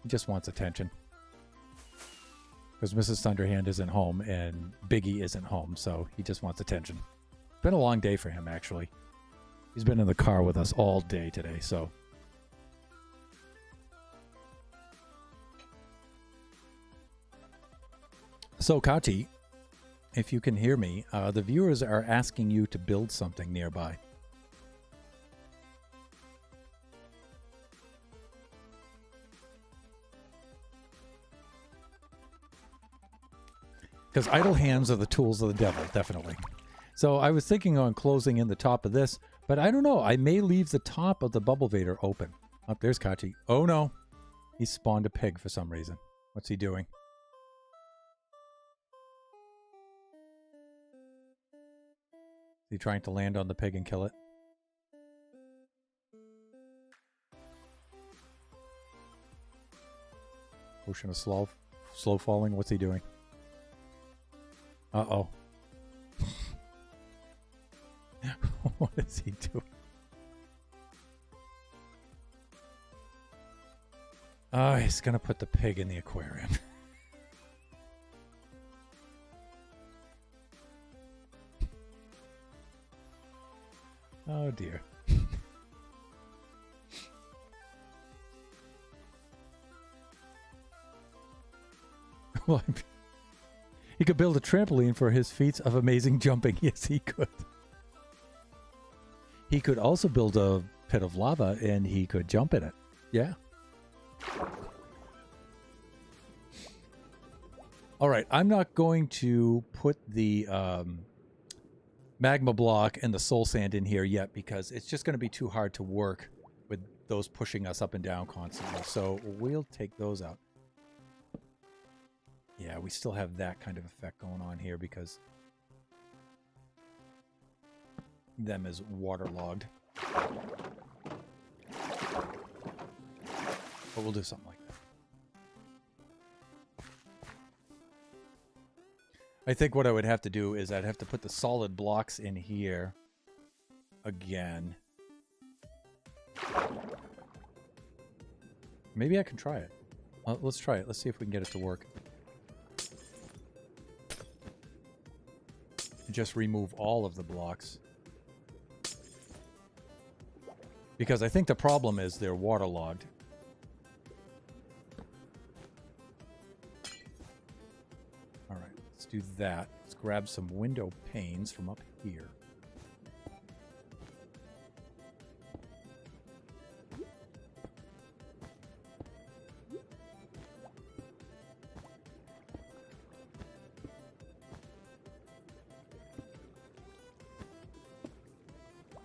Speaker 1: He just wants attention. Because Mrs. Thunderhand isn't home and Biggie isn't home, so he just wants attention. Been a long day for him, actually. He's been in the car with us all day today, so. So, Kachi, if you can hear me, the viewers are asking you to build something nearby. Because idle hands are the tools of the devil, definitely. So I was thinking on closing in the top of this, but I don't know. I may leave the top of the bubble vader open. Oh, there's Kachi. Oh, no. He spawned a pig for some reason. What's he doing? Is he trying to land on the pig and kill it? Ocean of slow falling. What's he doing? Uh-oh. What is he doing? Oh, he's gonna put the pig in the aquarium. Oh dear. Well, he could build a trampoline for his feats of amazing jumping. Yes, he could. He could also build a pit of lava and he could jump in it. Yeah. All right, I'm not going to put the magma block and the soul sand in here yet because it's just going to be too hard to work with those pushing us up and down constantly. So we'll take those out. Yeah, we still have that kind of effect going on here because them is waterlogged. But we'll do something like that. I think what I would have to do is I'd have to put the solid blocks in here again. Maybe I can try it. Let's try it. Let's see if we can get it to work. Just remove all of the blocks. Because I think the problem is they're waterlogged. All right, let's do that. Let's grab some window panes from up here.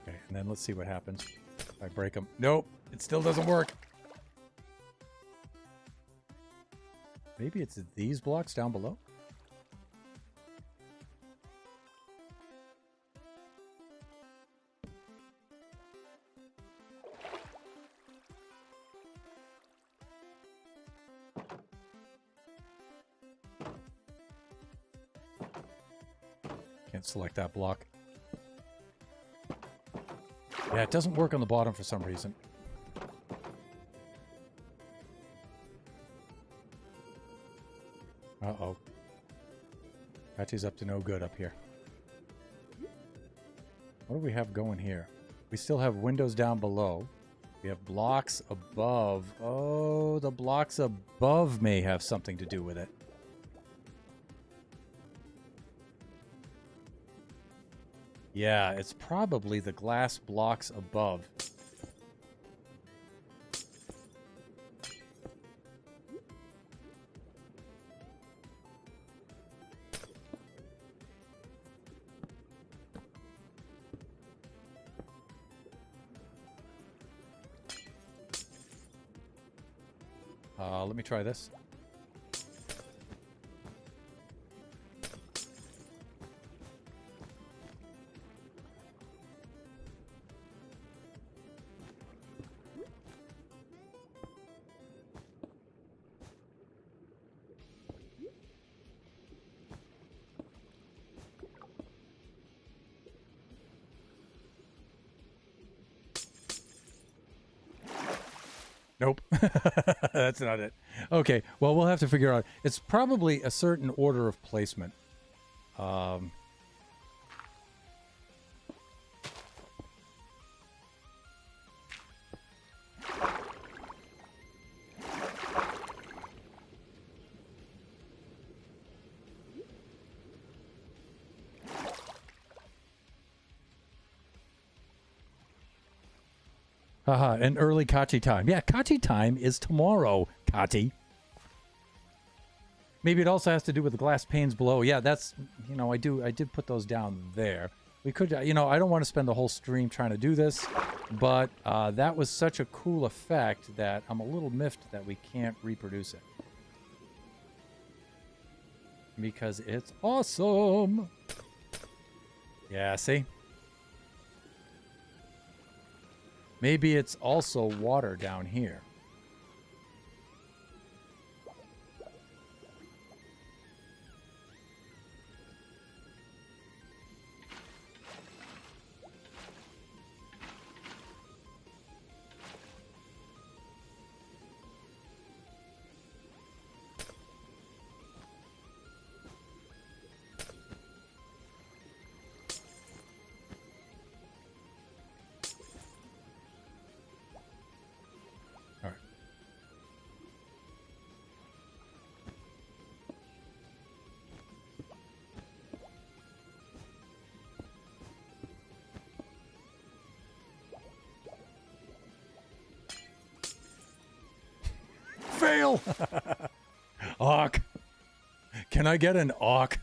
Speaker 1: Okay, and then let's see what happens. I break them. Nope, it still doesn't work. Maybe it's these blocks down below. Can't select that block. Yeah, it doesn't work on the bottom for some reason. Uh-oh. Patchy's up to no good up here. What do we have going here? We still have windows down below. We have blocks above. Oh, the blocks above may have something to do with it. Yeah, it's probably the glass blocks above. Let me try this. Nope. That's not it. Okay, well, we'll have to figure out. It's probably a certain order of placement. Haha, an early Kachi time. Yeah, Kachi time is tomorrow, Kachi. Maybe it also has to do with the glass panes below. Yeah, that's, you know, I did put those down there. We could, you know, I don't want to spend the whole stream trying to do this, but that was such a cool effect that I'm a little miffed that we can't reproduce it. Because it's awesome. Yeah, see? Maybe it's also water down here. Fail! Awk. Can I get an awk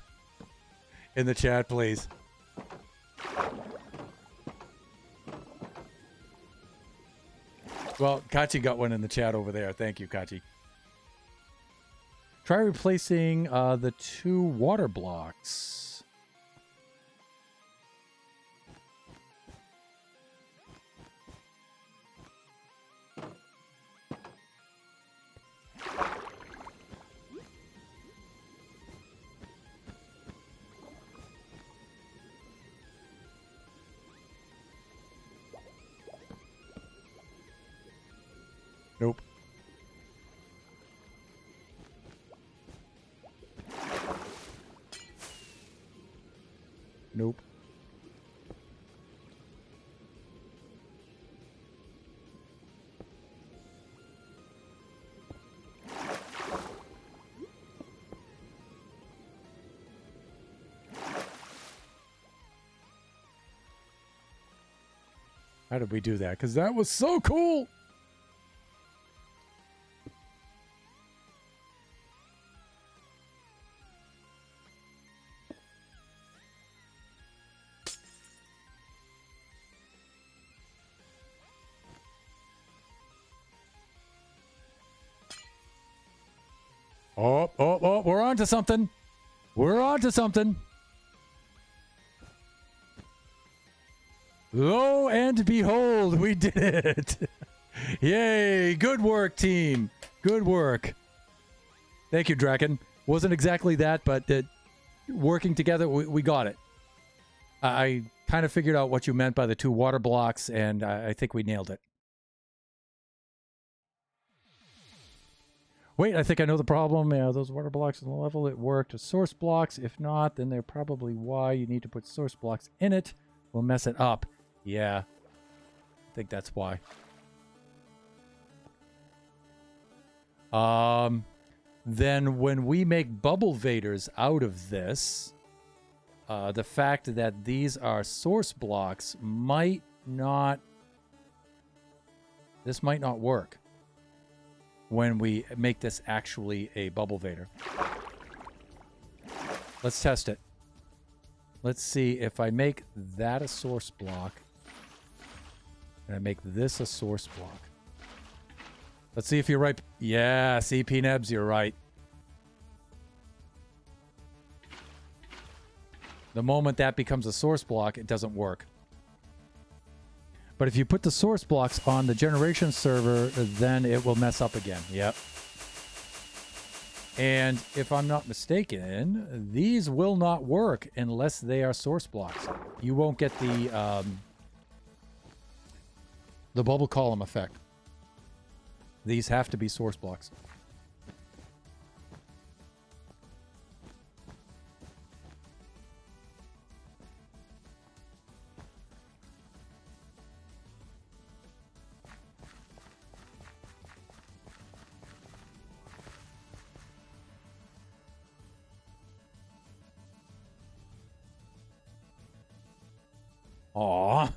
Speaker 1: in the chat, please? Well, Kachi got one in the chat over there. Thank you, Kachi. Try replacing the 2 water blocks. Nope. Nope. How did we do that? Because that was so cool! Oh, we're on to something. We're on to something. Lo and behold, we did it. Yay. Good work, team. Good work. Thank you, Draken. Wasn't exactly that, but working together, we got it. I kind of figured out what you meant by the 2 water blocks, and I think we nailed it. Wait, I think I know the problem. Yeah, those water blocks on the level it worked as source blocks. If not, then they're probably why you need to put source blocks in it. We'll mess it up. Yeah, I think that's why. Then when we make bubble vaders out of this, the fact that these are source blocks might not... This might not work when we make this actually a bubble vader. Let's test it. Let's see if I make that a source block and I make this a source block. Let's see if you're right. Yeah, see, P-Nebs, you're right. The moment that becomes a source block, it doesn't work. But if you put the source blocks on the generation server, then it will mess up again. Yep. And if I'm not mistaken, these will not work unless they are source blocks. You won't get the bubble column effect. These have to be source blocks. Aww.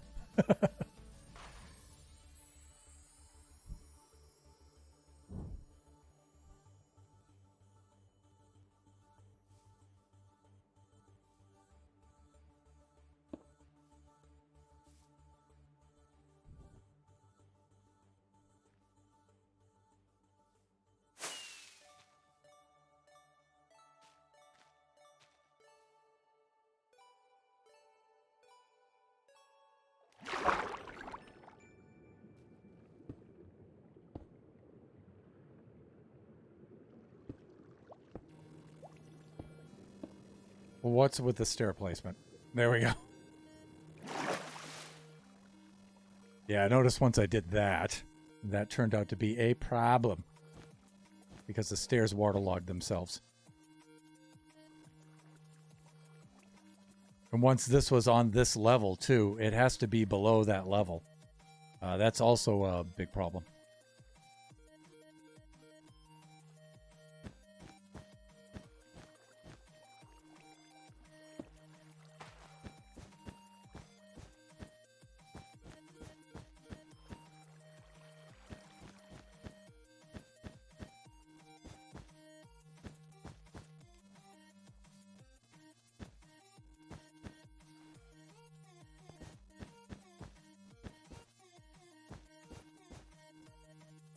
Speaker 1: What's with the stair placement? There we go. Yeah, I noticed once I did that, that turned out to be a problem. Because the stairs waterlogged themselves. And once this was on this level, too, it has to be below that level. That's also a big problem.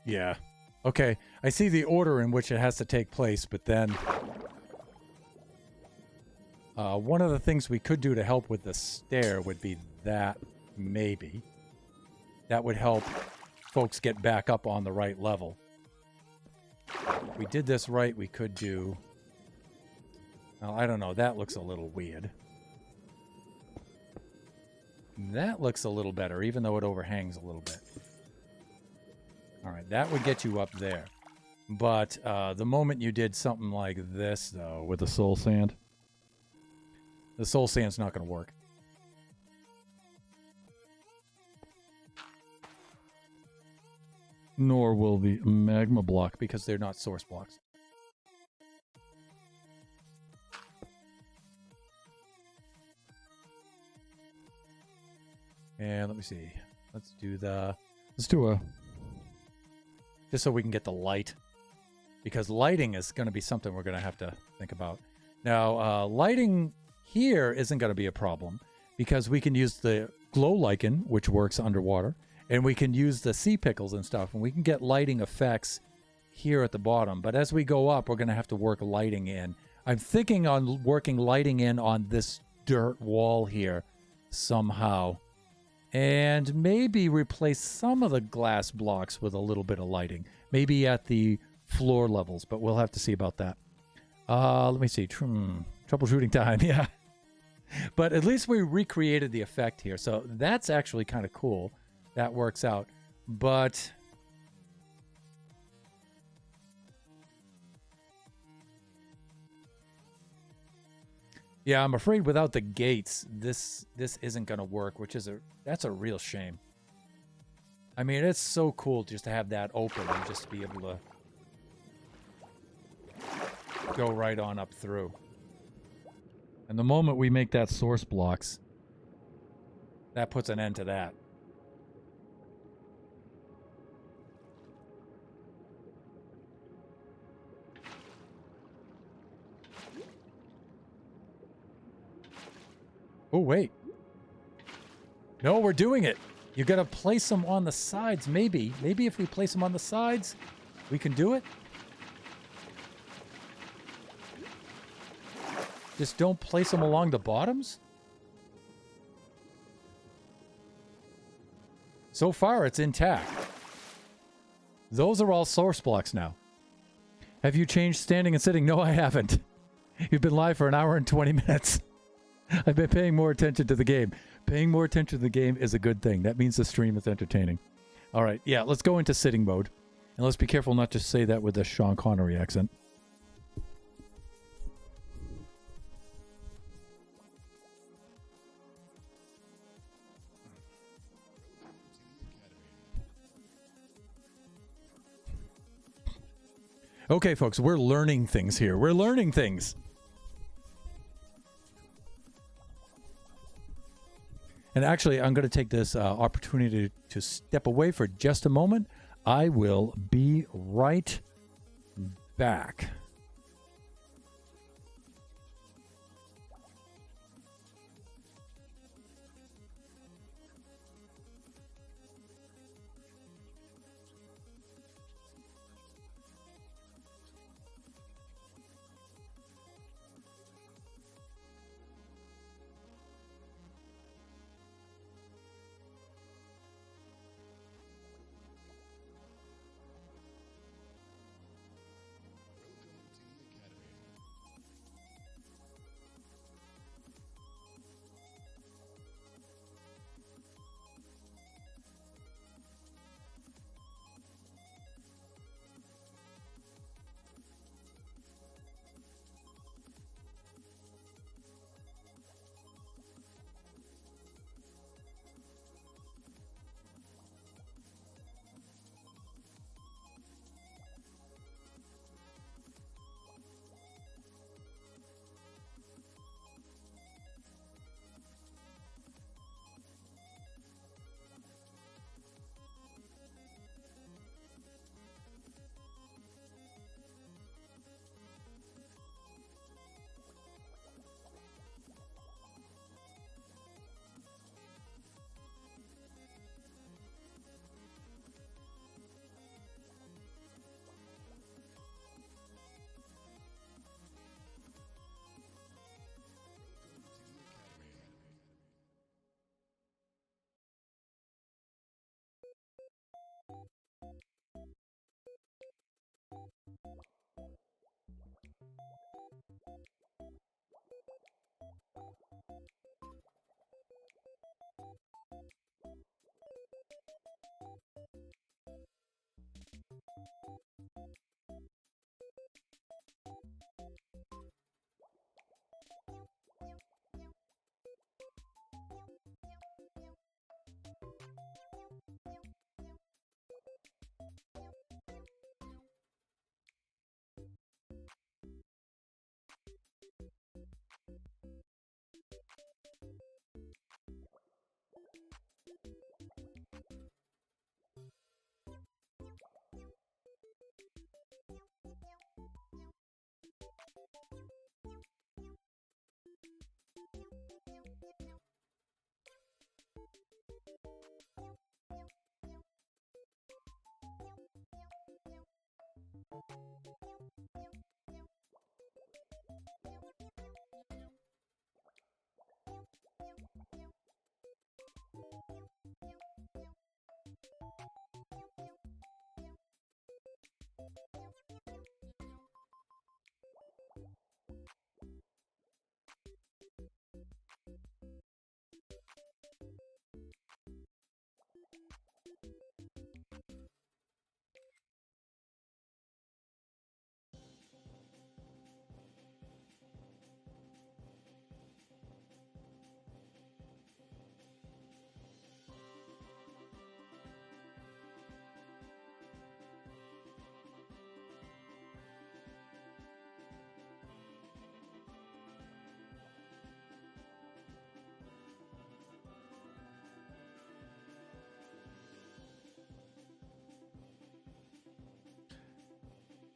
Speaker 1: Yeah. Okay. I see the order in which it has to take place, but then one of the things we could do to help with the stair would be that, maybe. That would help folks get back up on the right level. If we did this right, we could do... Well, I don't know. That looks a little weird. That looks a little better, even though it overhangs a little bit. All right, that would get you up there. But the moment you did something like this, though, with the soul sand, the soul sand's not going to work. Nor will the magma block, because they're not source blocks. And let me see. Let's do a... Just so we can get the light. Because lighting is going to be something we're going to have to think about. Now, lighting here isn't going to be a problem. Because we can use the glow lichen, which works underwater. And we can use the sea pickles and stuff. And we can get lighting effects here at the bottom. But as we go up, we're going to have to work lighting in. I'm thinking on working lighting in on this dirt wall here somehow. And maybe replace some of the glass blocks with a little bit of lighting. Maybe at the floor levels, but we'll have to see about that. Let me see. Troubleshooting time, yeah. But at least we recreated the effect here. So that's actually kind of cool. That works out. But... yeah, I'm afraid without the gates, this isn't going to work, which is that's a real shame. I mean, it's so cool just to have that open and just to be able to go right on up through. And the moment we make that source blocks, that puts an end to that. Oh, wait. No, we're doing it. You got to place them on the sides, maybe. Maybe if we place them on the sides, we can do it. Just don't place them along the bottoms. So far, it's intact. Those are all source blocks now. Have you changed standing and sitting? No, I haven't. You've been live for 1 hour and 20 minutes. I've been paying more attention to the game. Paying more attention to the game is a good thing. That means the stream is entertaining. All right, yeah, let's go into sitting mode. And let's be careful not to say that with a Sean Connery accent. Okay, folks, we're learning things here. We're learning things. And actually, I'm going to take this opportunity to step away for just a moment. I will be right back.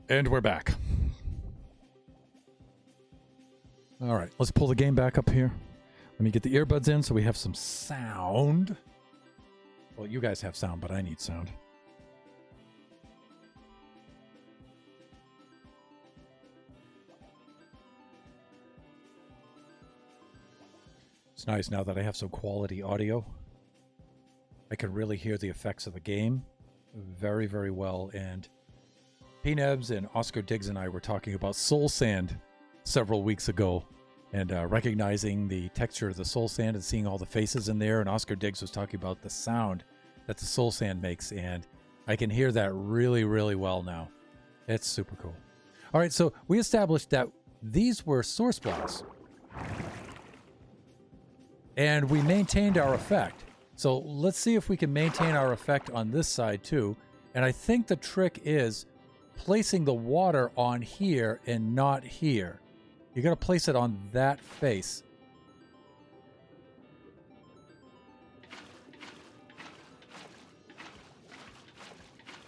Speaker 1: And we're back. All right, let's pull the game back up here. Let me get the earbuds in so we have some sound. Well, you guys have sound, but I need sound. It's nice now that I have some quality audio. I can really hear the effects of the game very, very well. And P-Nebs and Oscar Diggs and I were talking about Soul Sand several weeks ago and recognizing the texture of the Soul Sand and seeing all the faces in there. And Oscar Diggs was talking about the sound that the Soul Sand makes. And I can hear that really, really well now. It's super cool. All right, so we established that these were source blocks. And we maintained our effect. So let's see if we can maintain our effect on this side too. And I think the trick is placing the water on here and not here. You're going to place it on that face.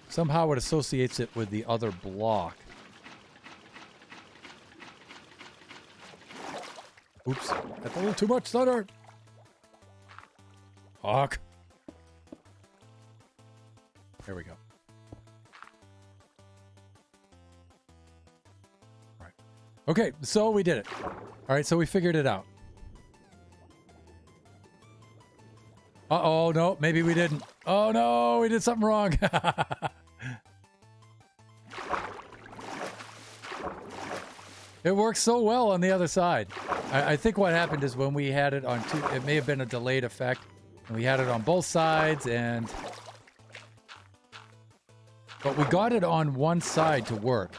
Speaker 1: Somehow it associates it with the other block. Oops, that's a little too much thunder. Fuck. There we go. All right. Okay, so we did it. All right, so we figured it out. Uh-oh, no, maybe we didn't. Oh, no, we did something wrong. It works so well on the other side. I think what happened is when we had it on two, it may have been a delayed effect. And we had it on both sides, but we got it on one side to work.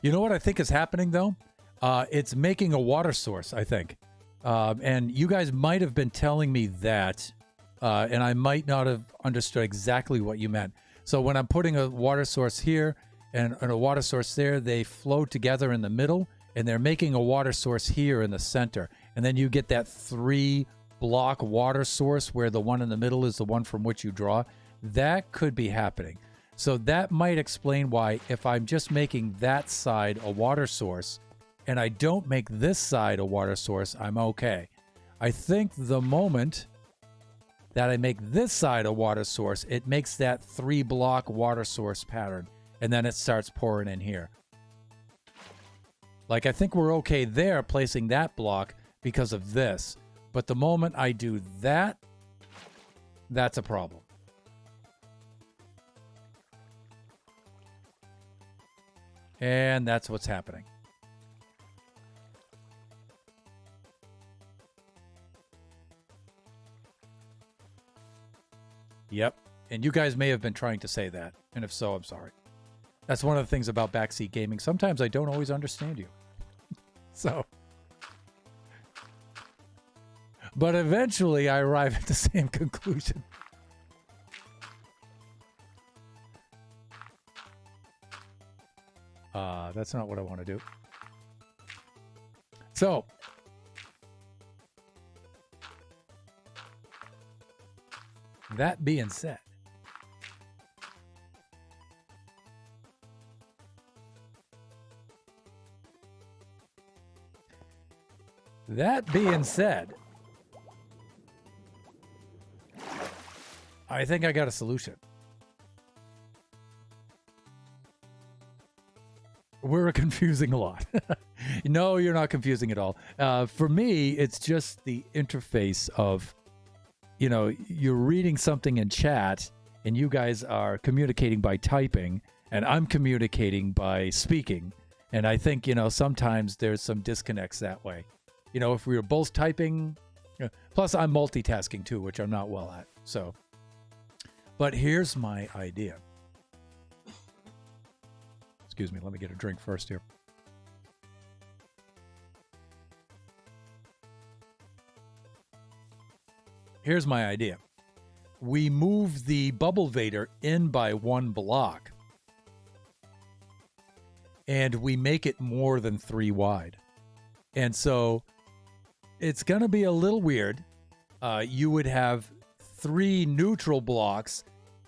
Speaker 1: You know what I think is happening, though? It's making a water source, I think. And you guys might have been telling me that, and I might not have understood exactly what you meant. So when I'm putting a water source here and a water source there, they flow together in the middle, and they're making a water source here in the center. And then you get that 3-block water source where the one in the middle is the one from which you draw. That could be happening. So that might explain why if I'm just making that side a water source and I don't make this side a water source, I'm okay. I think the moment that I make this side a water source, it makes that 3-block water source pattern, and then it starts pouring in here. Like, I think we're okay there placing that block because of this. But the moment I do that, that's a problem. And that's what's happening. Yep. And you guys may have been trying to say that. And if so, I'm sorry. That's one of the things about backseat gaming. Sometimes I don't always understand you. So. But eventually I arrive at the same conclusion. That's not what I want to do. So. That being said. That being said, I think I got a solution. We're confusing a lot. No, you're not confusing at all. For me, it's just the interface of, you know, you're reading something in chat and you guys are communicating by typing and I'm communicating by speaking. And I think, you know, sometimes there's some disconnects that way. You know, if we were both typing, plus I'm multitasking too, which I'm not well at. So, but here's my idea. Excuse me, let me get a drink first here. Here's my idea. We move the Bubble Vader in by 1 block. And we make it more than 3 wide. And so it's going to be a little weird. You would have 3 neutral blocks,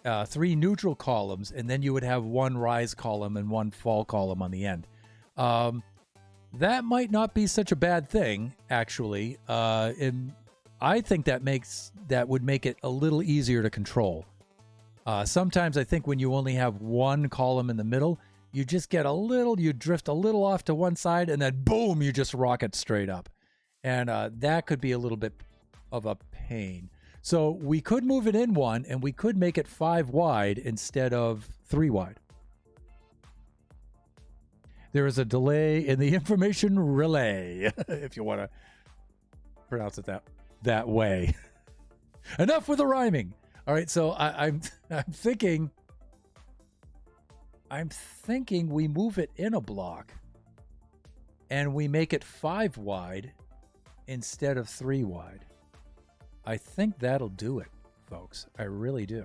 Speaker 1: 3 neutral columns, and then you would have 1 rise column and 1 fall column on the end. That might not be such a bad thing, actually. And I think that would make it a little easier to control. Sometimes I think when you only have 1 column in the middle, you just get you drift a little off to one side, and then boom, you just rocket straight up. And that could be a little bit of a pain. So we could move it in 1, and we could make it 5 wide instead of 3 wide. There is a delay in the information relay, if you want to pronounce it that way. Enough with the rhyming. All right, so I'm thinking we move it in a block and we make it 5 wide instead of 3 wide. I think that'll do it, folks. I really do.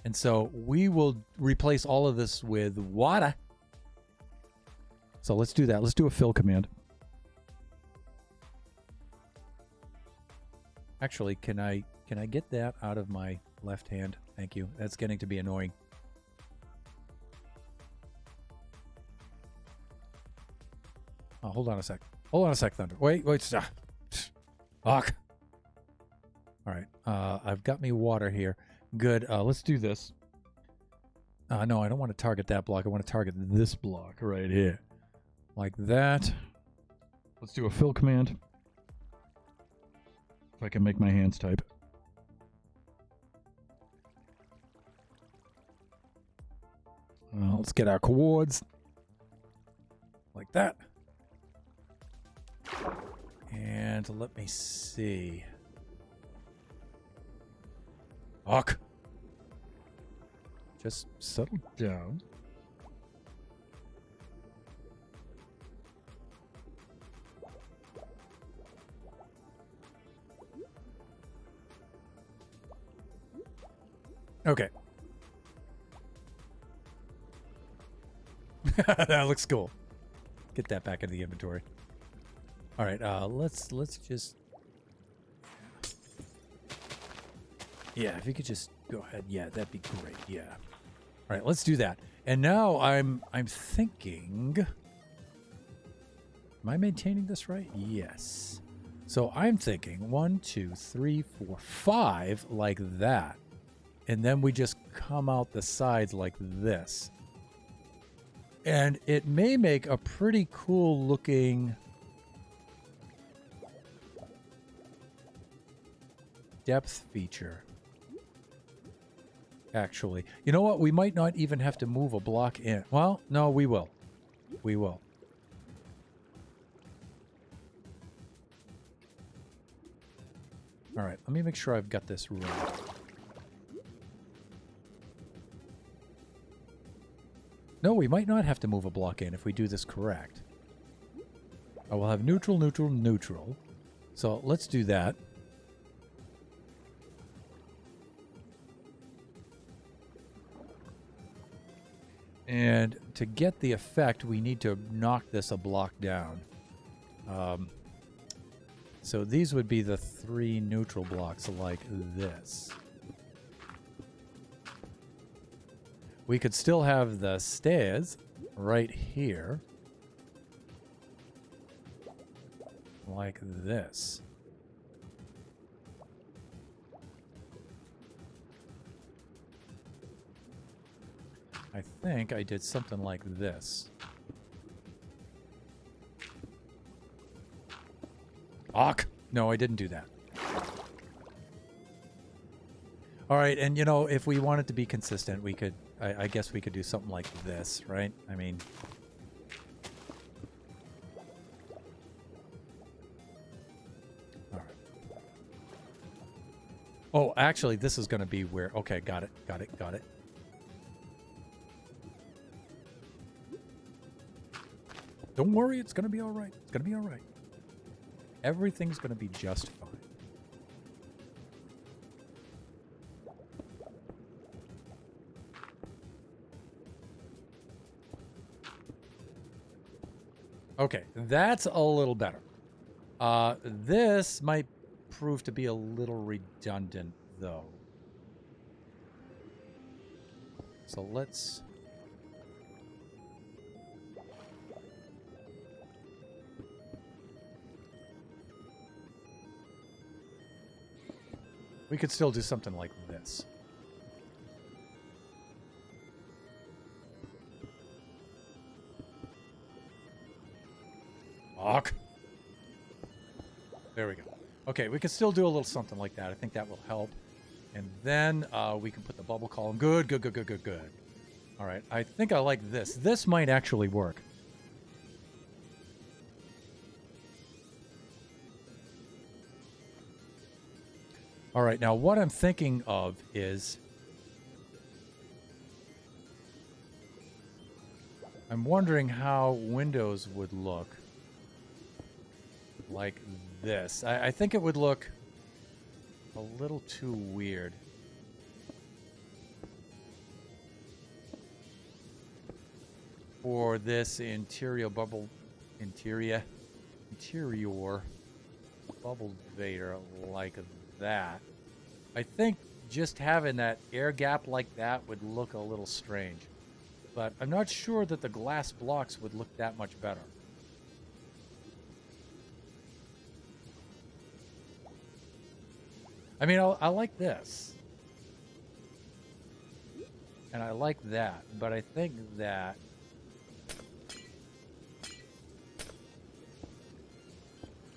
Speaker 1: And so we will replace all of this with water. So let's do that. Let's do a fill command. Actually, can I get that out of my left hand? Thank you. That's getting to be annoying. Oh, hold on a sec. Hold on a sec, Thunder. Wait. Fuck. All right. I've got me water here. Good. Let's do this. No, I don't want to target that block. I want to target this block right here. Like that. Let's do a fill command. If I can make my hands type. Let's get our coords. Like that. And let me see. Fuck. Just settle down. Okay. That looks cool. Get that back in the inventory. All right, let's just... Yeah, if you could just go ahead. Yeah, that'd be great. Yeah. All right, let's do that. And now I'm thinking... Am I maintaining this right? Yes. So I'm thinking 1, 2, 3, 4, 5 like that. And then we just come out the sides like this. And it may make a pretty cool looking depth feature. Actually, you know what? We might not even have to move a block in. Well, no, we will. We will. All right, let me make sure I've got this right. No, we might not have to move a block in if we do this correct. I will have neutral, neutral, neutral. So let's do that. And to get the effect, we need to knock this a block down. So these would be the 3 neutral blocks like this. We could still have the stairs right here. like this. I think I did something like this. Awk! No, I didn't do that. All right, and you know, if we wanted to be consistent, we could, I guess we could do something like this, right? I mean... All right. Oh, actually, this is going to be where... Okay, got it, got it, got it. Don't worry, it's going to be all right. It's going to be all right. Everything's going to be just fine. Okay, that's a little better. This might prove to be a little redundant, though. So let's... We could still do something like this. Fuck. There we go. Okay, we could still do a little something like that. I think that will help. And then we can put the bubble column. Good, good, good, good, good, good. All right, I think I like this. This might actually work. All right, now what I'm thinking of is... I'm wondering how windows would look like this. I think it would look a little too weird. For this interior bubble vader like that. I think just having that air gap like that would look a little strange. But I'm not sure that the glass blocks would look that much better. I mean, I like this. And I like that. But I think that... I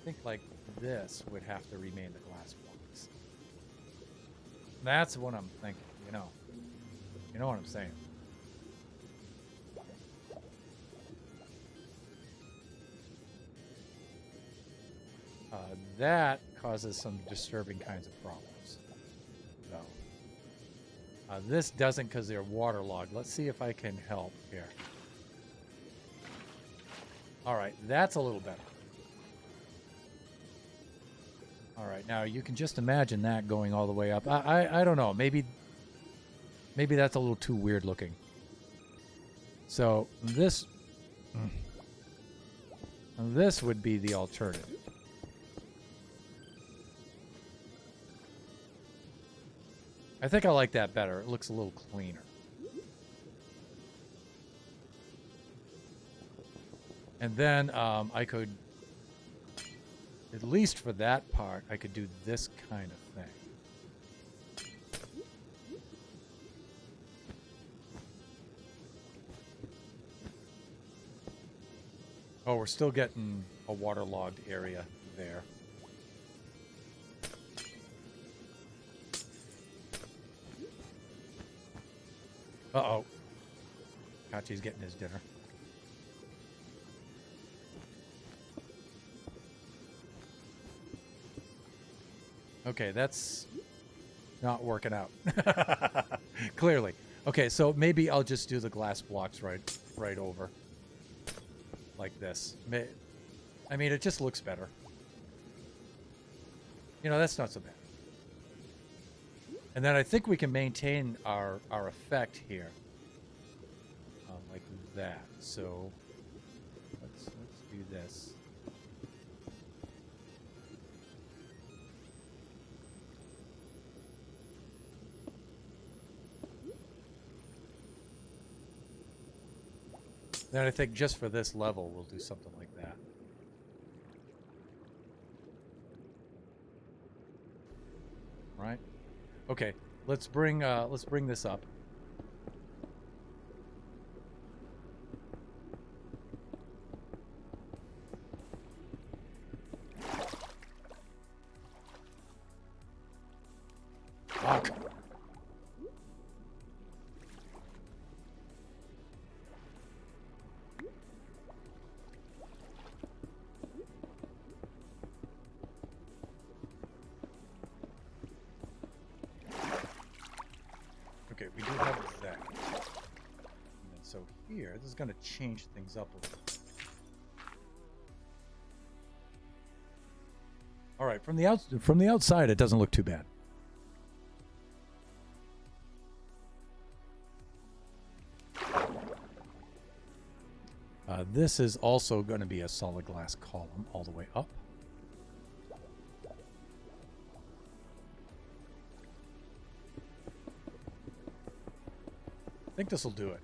Speaker 1: think like this would have to remain the glass blocks. That's what I'm thinking, you know. You know what I'm saying. That causes some disturbing kinds of problems. So, this doesn't because they're waterlogged. Let's see if I can help here. All right, that's a little better. All right, now you can just imagine that going all the way up. I don't know. Maybe that's a little too weird looking. So this would be the alternative. I think I like that better. It looks a little cleaner. And then I could, at least for that part, I could do this kind of thing. Oh, we're still getting a waterlogged area there. Uh-oh. Kachi's getting his dinner. Okay, that's not working out. Clearly. Okay, so maybe I'll just do the glass blocks right over. Like this. I mean, it just looks better. You know, that's not so bad. And then I think we can maintain our effect here. Like that. So let's do this. Then I think just for this level, we'll do something like that. right? Okay, let's bring this up. Fuck. Okay, we do have that. And then so here, this is going to change things up a little. All right, from the outside, it doesn't look too bad. This is also going to be a solid glass column all the way up. I think this will do it.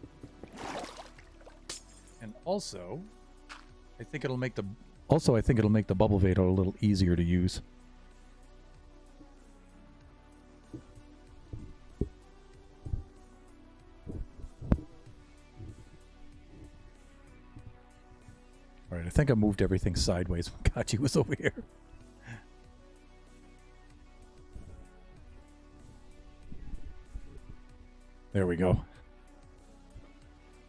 Speaker 1: And also, I think it'll make the bubble vado a little easier to use. All right, I think I moved everything sideways when Kachi was over here. There we go.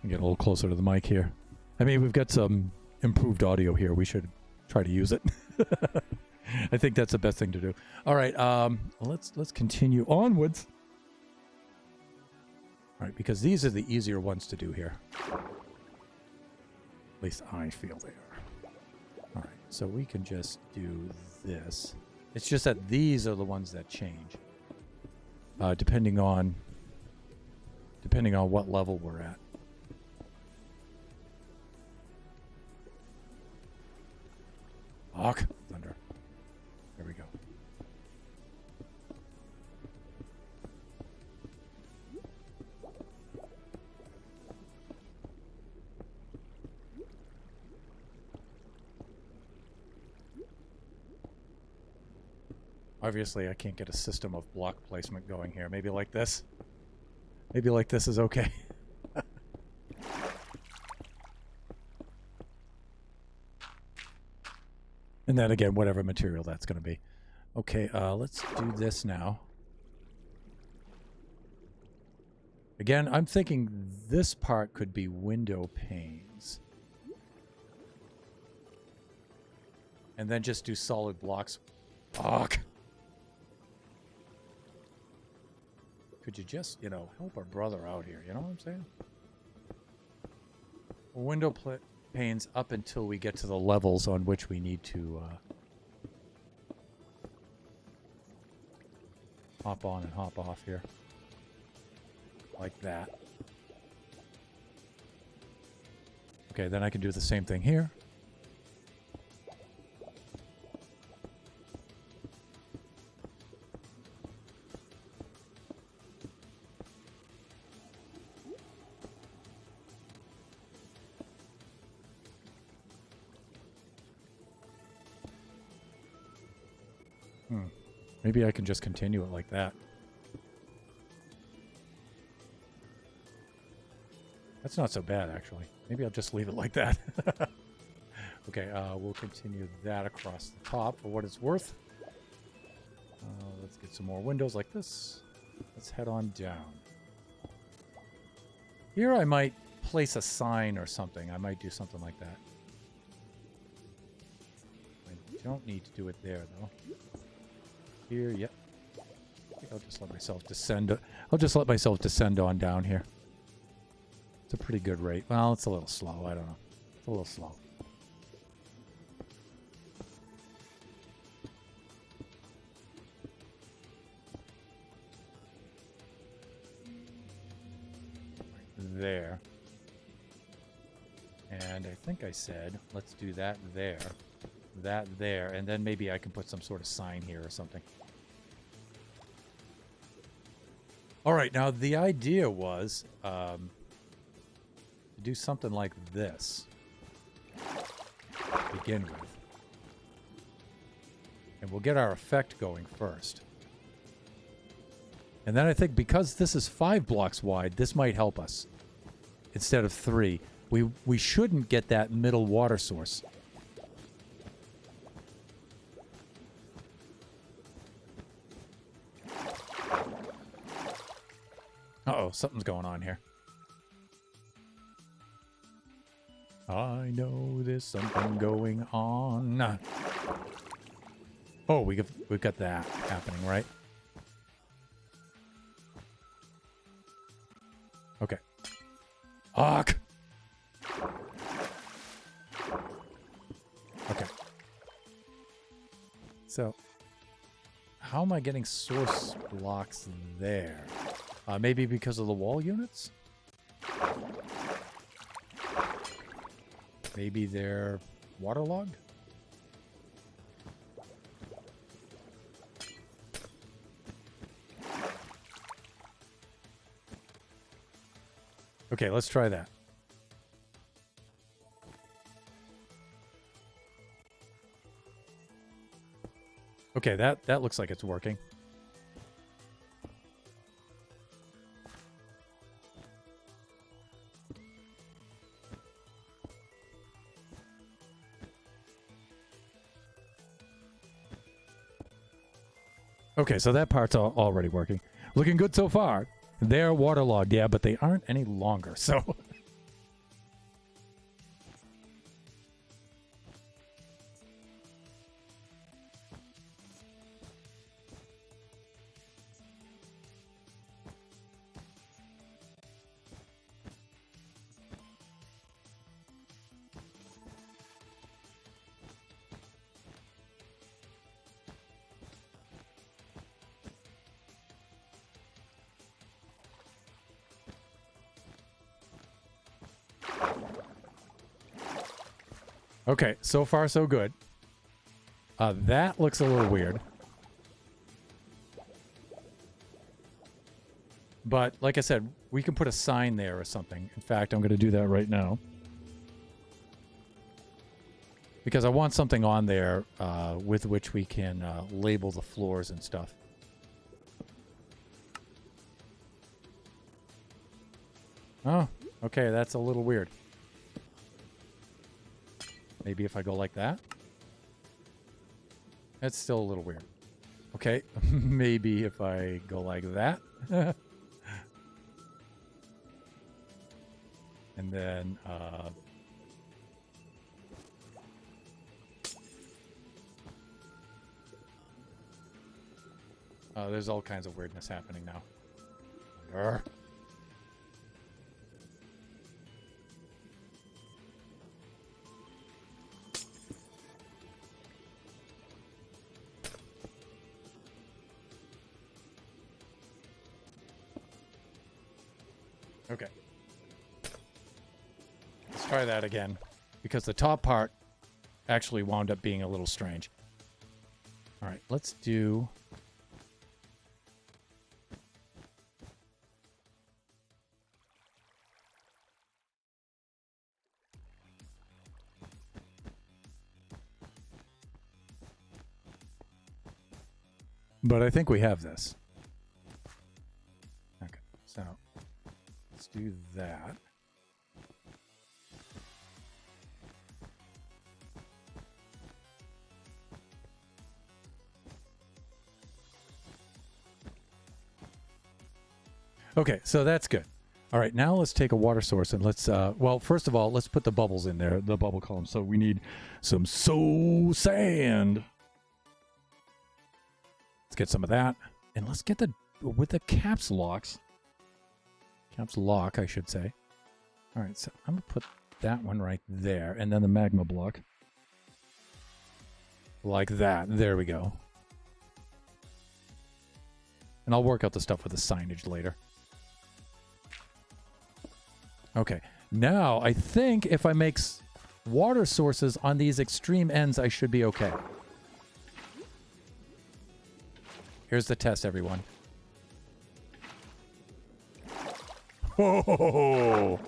Speaker 1: Get a little closer to the mic here. I mean, we've got some improved audio here. We should try to use it. I think that's the best thing to do. All right, let's continue onwards. All right, because these are the easier ones to do here. At least I feel they are. All right, so we can just do this. It's just that these are the ones that change, depending on what level we're at. Fuck. Thunder. There we go. Obviously, I can't get a system of block placement going here. Maybe like this. Maybe like this is okay. And then again, whatever material that's going to be. Okay, let's do this now. Again, I'm thinking this part could be window panes. And then just do solid blocks. Fuck. Could you just, help our brother out here? You know what I'm saying? Window panes up until we get to the levels on which we need to hop on and hop off here. Like that. Okay, then I can do the same thing here. Maybe I can just continue it like that. That's not so bad, actually. Maybe I'll just leave it like that. Okay, we'll continue that across the top for what it's worth. Let's get some more windows like this. Let's head on down. Here I might place a sign or something. I might do something like that. I don't need to do it there, though. Here, yep. I think I'll just let myself descend. I'll just let myself descend on down here. It's a pretty good rate. Well, it's a little slow. I don't know. It's a little slow. There. And I think I said, let's do that there. That there. And then maybe I can put some sort of sign here or something. All right, now the idea was to do something like this to begin with. And we'll get our effect going first. And then I think because this is 5 blocks wide, this might help us. Instead of 3. We shouldn't get that middle water source. Uh-oh, something's going on here. I know there's something going on. Oh, we've got that happening, right? Okay. Ark! Okay. So, how am I getting source blocks there? Maybe because of the wall units? Maybe they're waterlogged? Okay, let's try that. Okay, that looks like it's working. Okay, so that part's already working. Looking good so far. They're waterlogged, yeah, but they aren't any longer, so... Okay, so far so good. That looks a little weird. But, like I said, we can put a sign there or something. In fact, I'm going to do that right now. Because I want something on there with which we can label the floors and stuff. Oh, okay, that's a little weird. Maybe if I go like that? That's still a little weird. Okay, maybe if I go like that. And then, there's all kinds of weirdness happening now. Urgh. Okay. Let's try that again. Because the top part actually wound up being a little strange. Alright, let's do... But I think we have this. Okay, so let's do that. Okay, so that's good. All right, now let's take a water source and let's, well, first of all, let's put the bubbles in there, the bubble column. So we need some soul sand. Let's get some of that. And let's get with the caps locks. Caps lock, I should say. All right, so I'm going to put that one right there. And then the magma block. Like that. There we go. And I'll work out the stuff with the signage later. Okay, now I think if I make water sources on these extreme ends, I should be okay. Here's the test, everyone. Oh!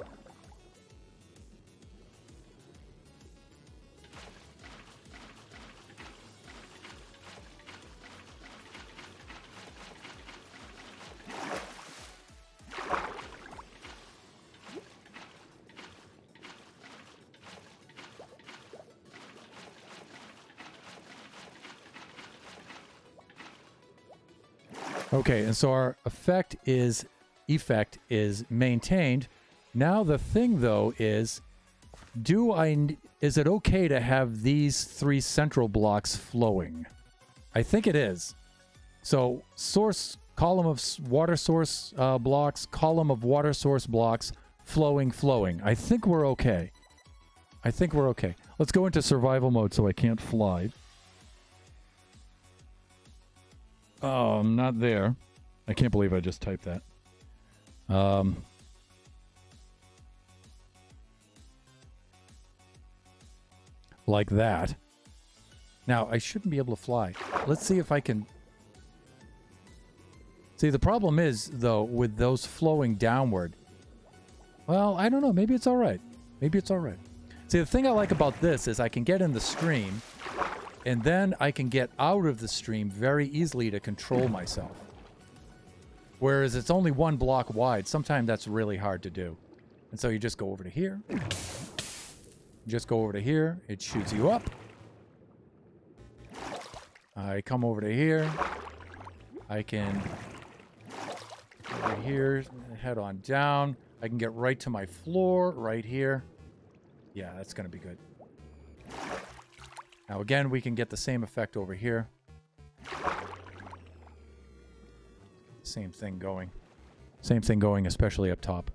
Speaker 1: Okay, and so our effect is maintained. Now the thing though is, is it okay to have these 3 central blocks flowing? I think it is. So source, column of water source blocks, column of water source blocks, flowing. I think we're okay. Let's go into survival mode so I can't fly. Oh, I'm not there. I can't believe I just typed that. Like that. Now, I shouldn't be able to fly. Let's see if I can... See, the problem is, though, with those flowing downward... Well, I don't know. Maybe it's all right. See, the thing I like about this is I can get in the stream, and then I can get out of the stream very easily to control myself. Whereas it's only 1 block wide. Sometimes that's really hard to do. And so you just go over to here. It shoots you up. I come over to here. I can... over here, head on down. I can get right to my floor, right here. Yeah, that's going to be good. Now, again, we can get the same effect over here. Same thing going, especially up top.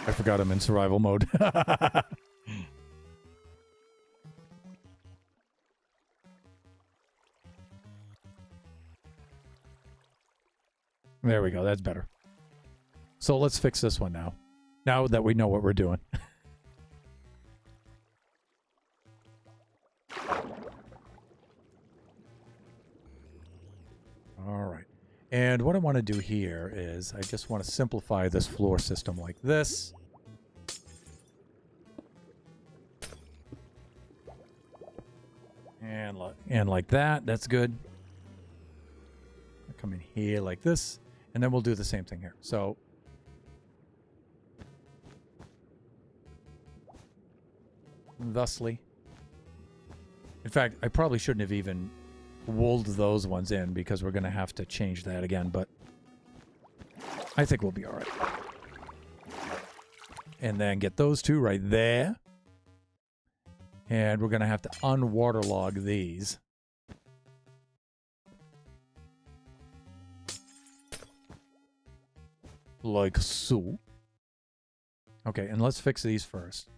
Speaker 1: I forgot I'm in survival mode. There we go. That's better. So let's fix this one now. Now that we know what we're doing. All right. And what I want to do here is I just want to simplify this floor system like this. And like that. That's good. I come in here like this. And then we'll do the same thing here. So thusly. In fact, I probably shouldn't have even wooled those ones in because we're going to have to change that again, but I think we'll be all right. And then get those 2 right there. And we're going to have to unwaterlog these. Like so. Okay, and let's fix these first.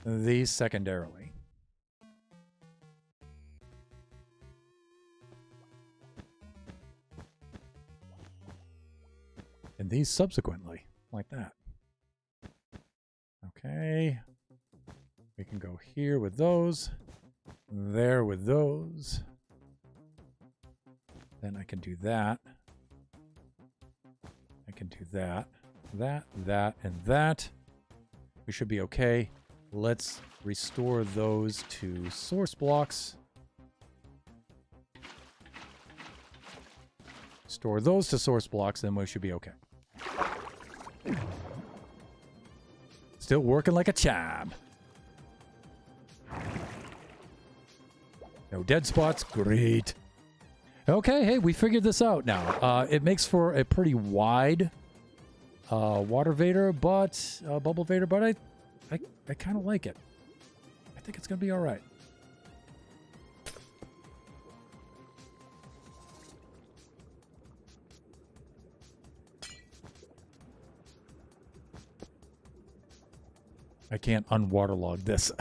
Speaker 1: These secondarily. And these subsequently, like that. Okay. We can go here with those, there with those. Then I can do that. I can do that, that, and that. We should be okay. Let's restore those to source blocks. Store those to source blocks, then we should be okay. Still working like a charm. No dead spots. Great. Okay, hey, we figured this out now. It makes for a pretty wide water vader, but bubble vader, but I kind of like it. I think it's going to be all right. I can't unwaterlog this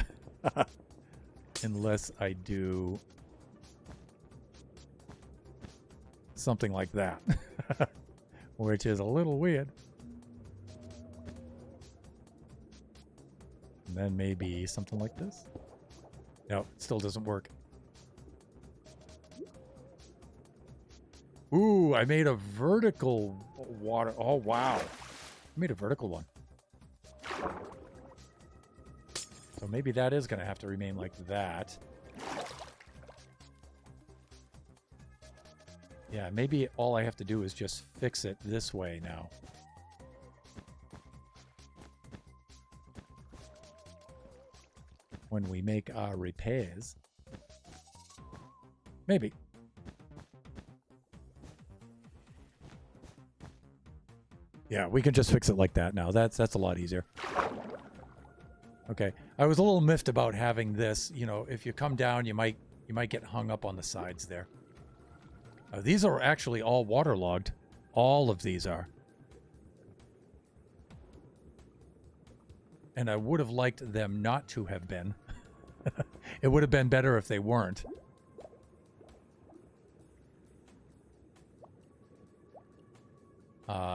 Speaker 1: unless I do something like that, which is a little weird. And then maybe something like this. No, it still doesn't work. Ooh, I made a vertical water. Oh, wow. I made a vertical one. So maybe that is going to have to remain like that. Yeah, maybe all I have to do is just fix it this way now. When we make our repairs. Maybe. Yeah, we can just fix it like that now. That's a lot easier. Okay. I was a little miffed about having this. You know, if you come down, you might get hung up on the sides there. These are actually all waterlogged. All of these are. And I would have liked them not to have been. It would have been better if they weren't.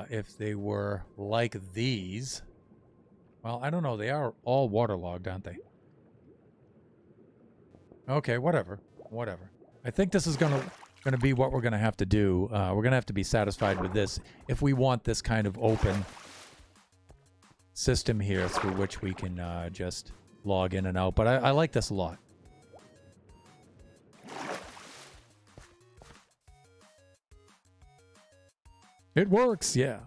Speaker 1: If they were like these. Well, I don't know. They are all waterlogged, aren't they? Okay, whatever. Whatever. I think this is gonna be what we're gonna have to do. We're gonna have to be satisfied with this if we want this kind of open system here through which we can just log in and out. But I like this a lot. It works, yeah.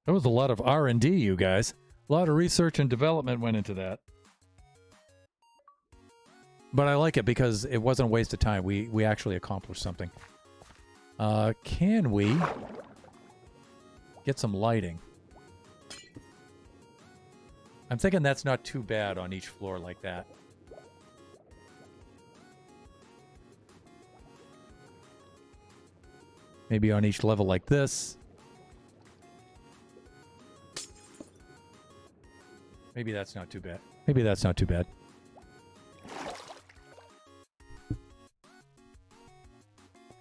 Speaker 1: There was a lot of R&D, you guys. A lot of research and development went into that. But I like it because it wasn't a waste of time. We actually accomplished something. Can we get some lighting? I'm thinking that's not too bad on each floor like that. Maybe on each level like this. Maybe that's not too bad. Maybe that's not too bad.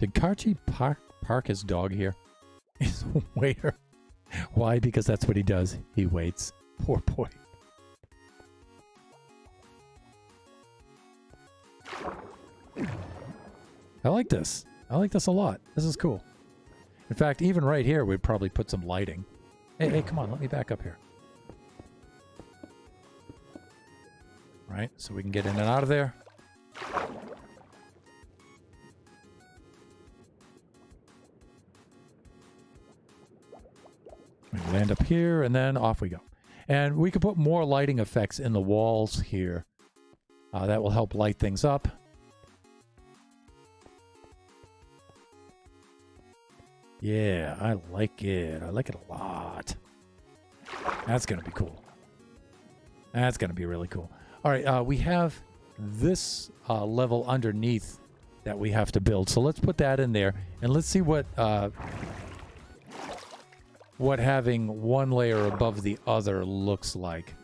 Speaker 1: Did Karchi park his dog here? He's a waiter. Why? Because that's what he does. He waits. Poor boy. I like this. I like this a lot. This is cool. In fact, even right here, we'd probably put some lighting. Hey, come on. Let me back up here. Right, so we can get in and out of there. We land up here, and then off we go. And we can put more lighting effects in the walls here. That will help light things up. Yeah, I like it. I like it a lot. That's going to be cool. That's going to be really cool. All right, we have this level underneath that we have to build. So let's put that in there, and let's see what having one layer above the other looks like.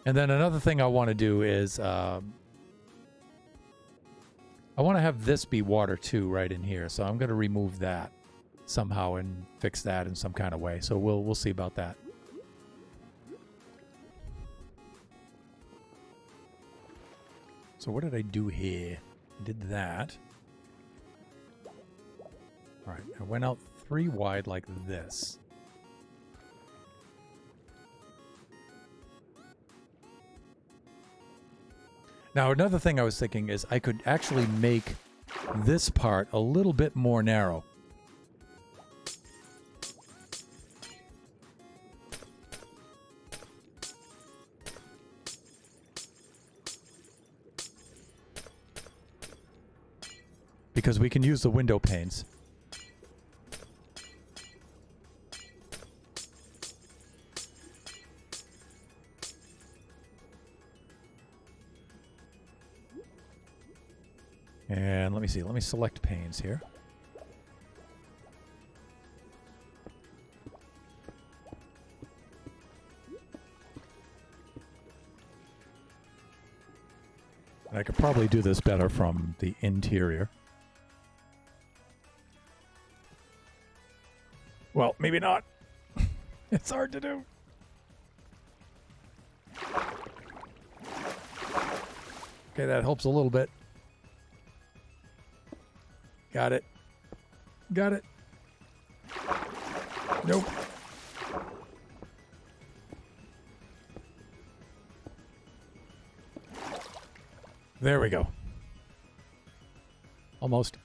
Speaker 1: And then another thing I want to do is I want to have this be water too right in here. So I'm going to remove that somehow and fix that in some kind of way. So we'll see about that. So what did I do here? I did that. All right, I went out 3 wide like this. Now, another thing I was thinking is I could actually make this part a little bit more narrow. Because we can use the window panes. And let me see. Let me select panes here. And I could probably do this better from the interior. Well, maybe not. It's hard to do. Okay, that helps a little bit. Got it. Got it. Nope. There we go. Almost.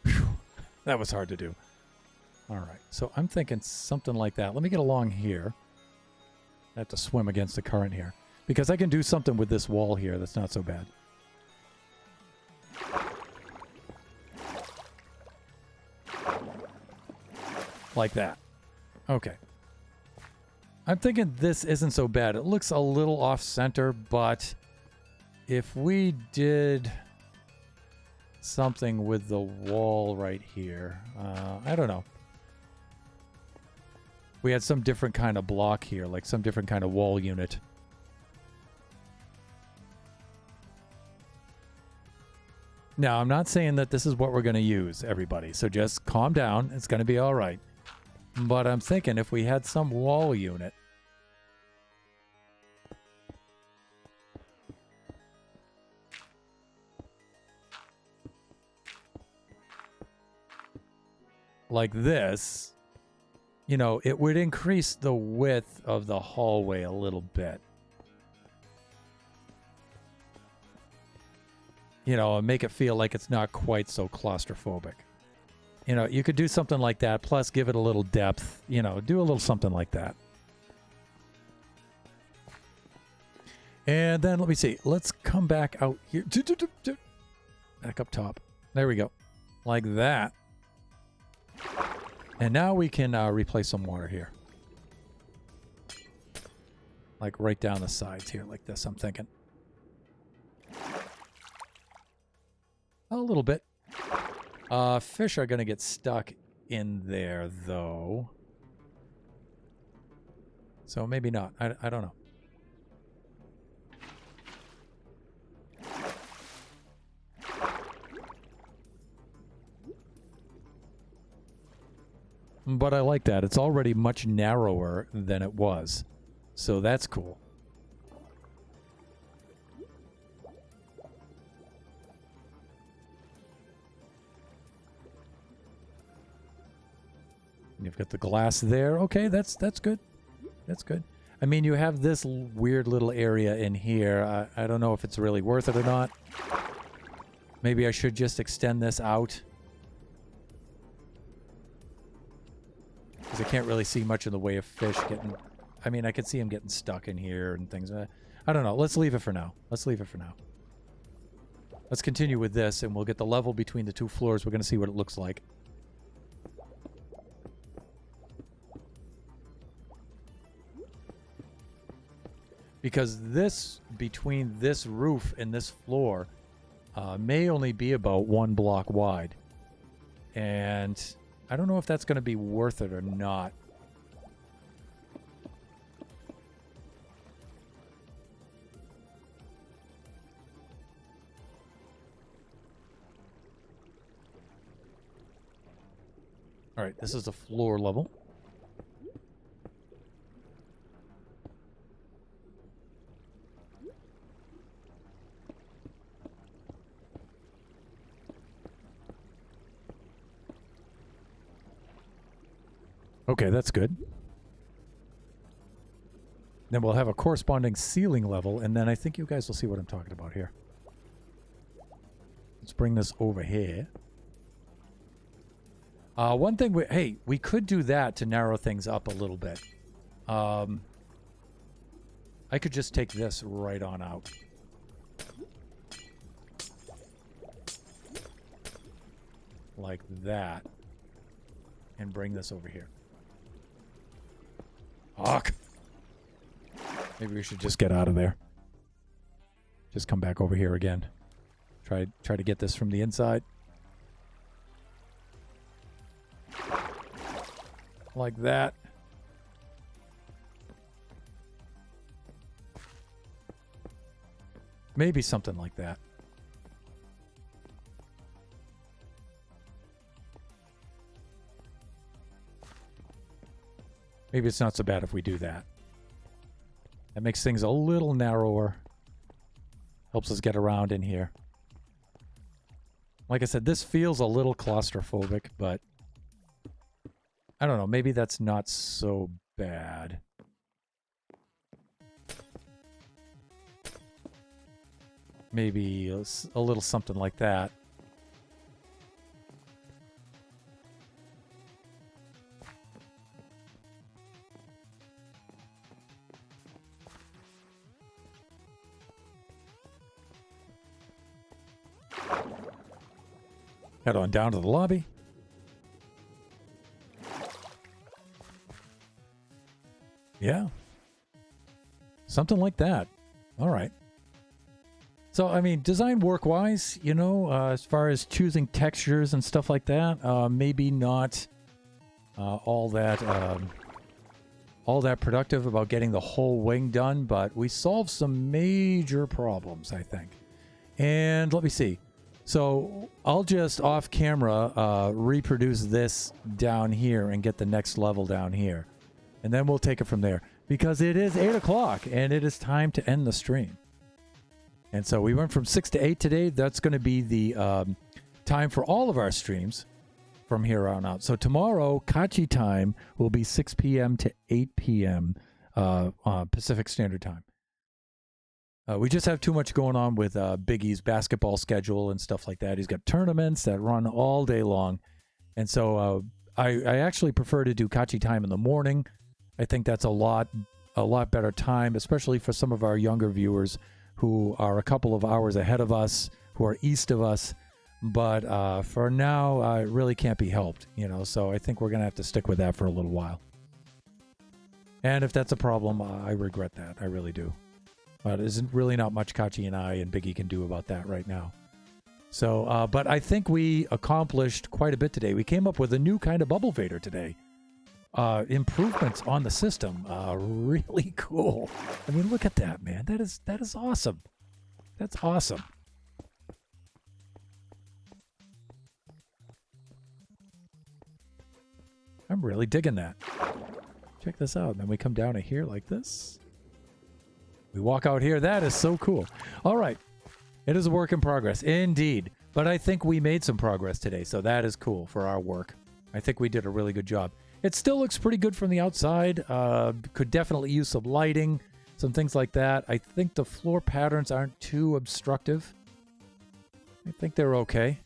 Speaker 1: Whew. That was hard to do. All right, so I'm thinking something like that. Let me get along here. I have to swim against the current here. Because I can do something with this wall here that's not so bad. Like that. Okay. I'm thinking this isn't so bad. It looks a little off-center, but if we did something with the wall right here, I don't know. We had some different kind of block here, like some different kind of wall unit. Now, I'm not saying that this is what we're going to use, everybody, so just calm down. It's going to be all right. But I'm thinking if we had some wall unit. Like this, you know, it would increase the width of the hallway a little bit. You know, and make it feel like it's not quite so claustrophobic. You know, you could do something like that, plus give it a little depth. You know, do a little something like that. And then, let me see. Let's come back out here. Back up top. There we go. Like that. And now we can replace some water here. Like right down the sides here, like this, I'm thinking. A little bit. Fish are going to get stuck in there, though. So maybe not. I don't know. But I like that. It's already much narrower than it was. So that's cool. You've got the glass there. Okay, that's good. That's good. I mean, you have this weird little area in here. I don't know if it's really worth it or not. Maybe I should just extend this out. Because I can't really see much in the way of fish getting... I mean, I could see them getting stuck in here and things. I don't know. Let's leave it for now. Let's leave it for now. Let's continue with this, and we'll get the level between the two floors. We're going to see what it looks like. Because this, between this roof and this floor, may only be about 1 block wide. And I don't know if that's going to be worth it or not. All right, this is the floor level. Okay, that's good. Then we'll have a corresponding ceiling level, and then I think you guys will see what I'm talking about here. Let's bring this over here. One thing, we could do that to narrow things up a little bit. I could just take this right on out. Like that. And bring this over here. Fuck. Maybe we should just get out of there. Just come back over here again. Try to get this from the inside. Like that. Maybe something like that. Maybe it's not so bad if we do that. That makes things a little narrower. Helps us get around in here. Like I said, this feels a little claustrophobic, but I don't know. Maybe that's not so bad. maybe a little something like that. Head on down to the lobby. Yeah. Something like that. All right. So, I mean, design work-wise, you know, as far as choosing textures and stuff like that, maybe not all that productive about getting the whole wing done, but we solved some major problems, I think. And let me see. So I'll just off camera reproduce this down here and get the next level down here. And then we'll take it from there. Because it is 8 o'clock and it is time to end the stream. And so we went from 6 to 8 today. That's going to be the time for all of our streams from here on out. So tomorrow, Kachi time will be 6 p.m. to 8 p.m. Pacific Standard Time. We just have too much going on with Big E's basketball schedule and stuff like that. He's got tournaments that run all day long. And so I actually prefer to do Kachi time in the morning. I think that's a lot better time, especially for some of our younger viewers who are a couple of hours ahead of us, who are east of us. But for now, it really can't be helped, you know. So I think we're going to have to stick with that for a little while. And if that's a problem, I regret that. I really do. But there's really not much Kachi and I and Biggie can do about that right now. So, but I think we accomplished quite a bit today. We came up with a new kind of bubble vader today. Improvements on the system. Really cool. I mean, look at that, man. That is awesome. That's awesome. I'm really digging that. Check this out. And then we come down to here like this. We walk out here. That is so cool. All right. It is a work in progress. Indeed. But I think we made some progress today. So that is cool for our work. I think we did a really good job. It still looks pretty good from the outside. Could definitely use some lighting, some things like that. I think the floor patterns aren't too obstructive. I think they're okay.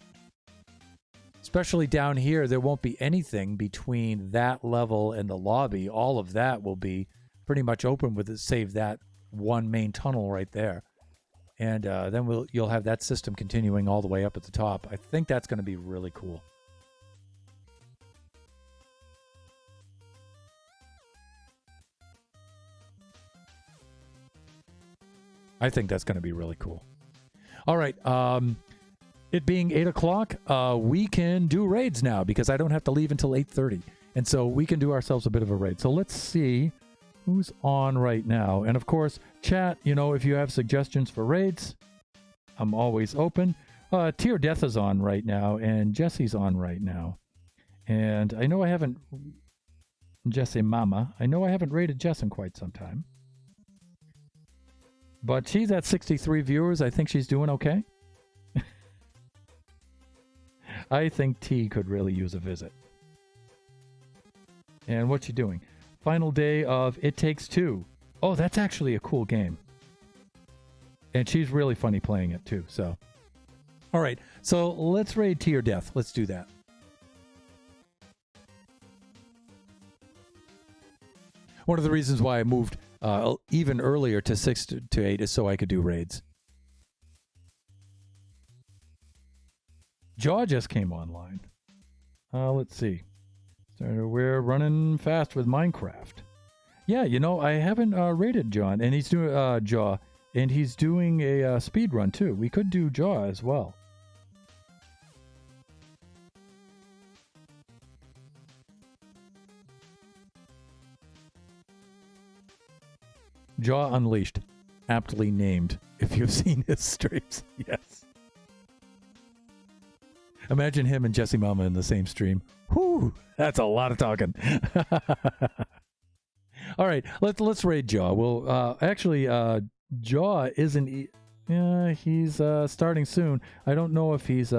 Speaker 1: Especially down here, there won't be anything between that level and the lobby. All of that will be pretty much open with it, save that one main tunnel right there. And then you'll have that system continuing all the way up at the top. I think that's going to be really cool. I think that's going to be really cool. All right. It being 8 o'clock, we can do raids now because I don't have to leave until 8:30. And so we can do ourselves a bit of a raid. So let's see who's on right now. And of course, chat, you know, if you have suggestions for raids, I'm always open. Tier Death is on right now and Jesse's on right now. And I know I haven't... Jesse Mama. I know I haven't raided Jess in quite some time. But she's at 63 viewers. I think she's doing okay. I think T could really use a visit. And what's she doing? Final day of It Takes Two. Oh, that's actually a cool game. And she's really funny playing it too, so. All right, so let's raid T or Death. Let's do that. One of the reasons why I moved even earlier to 6 to 8 is so I could do raids. Jaw just came online. Let's see. We're running fast with Minecraft. Yeah, you know, I haven't raided John, and he's doing Jaw, and he's doing a speed run too. We could do Jaw as well. Jaw Unleashed, aptly named, if you've seen his streams. Yes. Imagine him and Jesse Mama in the same stream. Whew, that's a lot of talking. All right, let's raid Jaw. Well, actually, Jaw isn't. Yeah, he's starting soon. I don't know if he's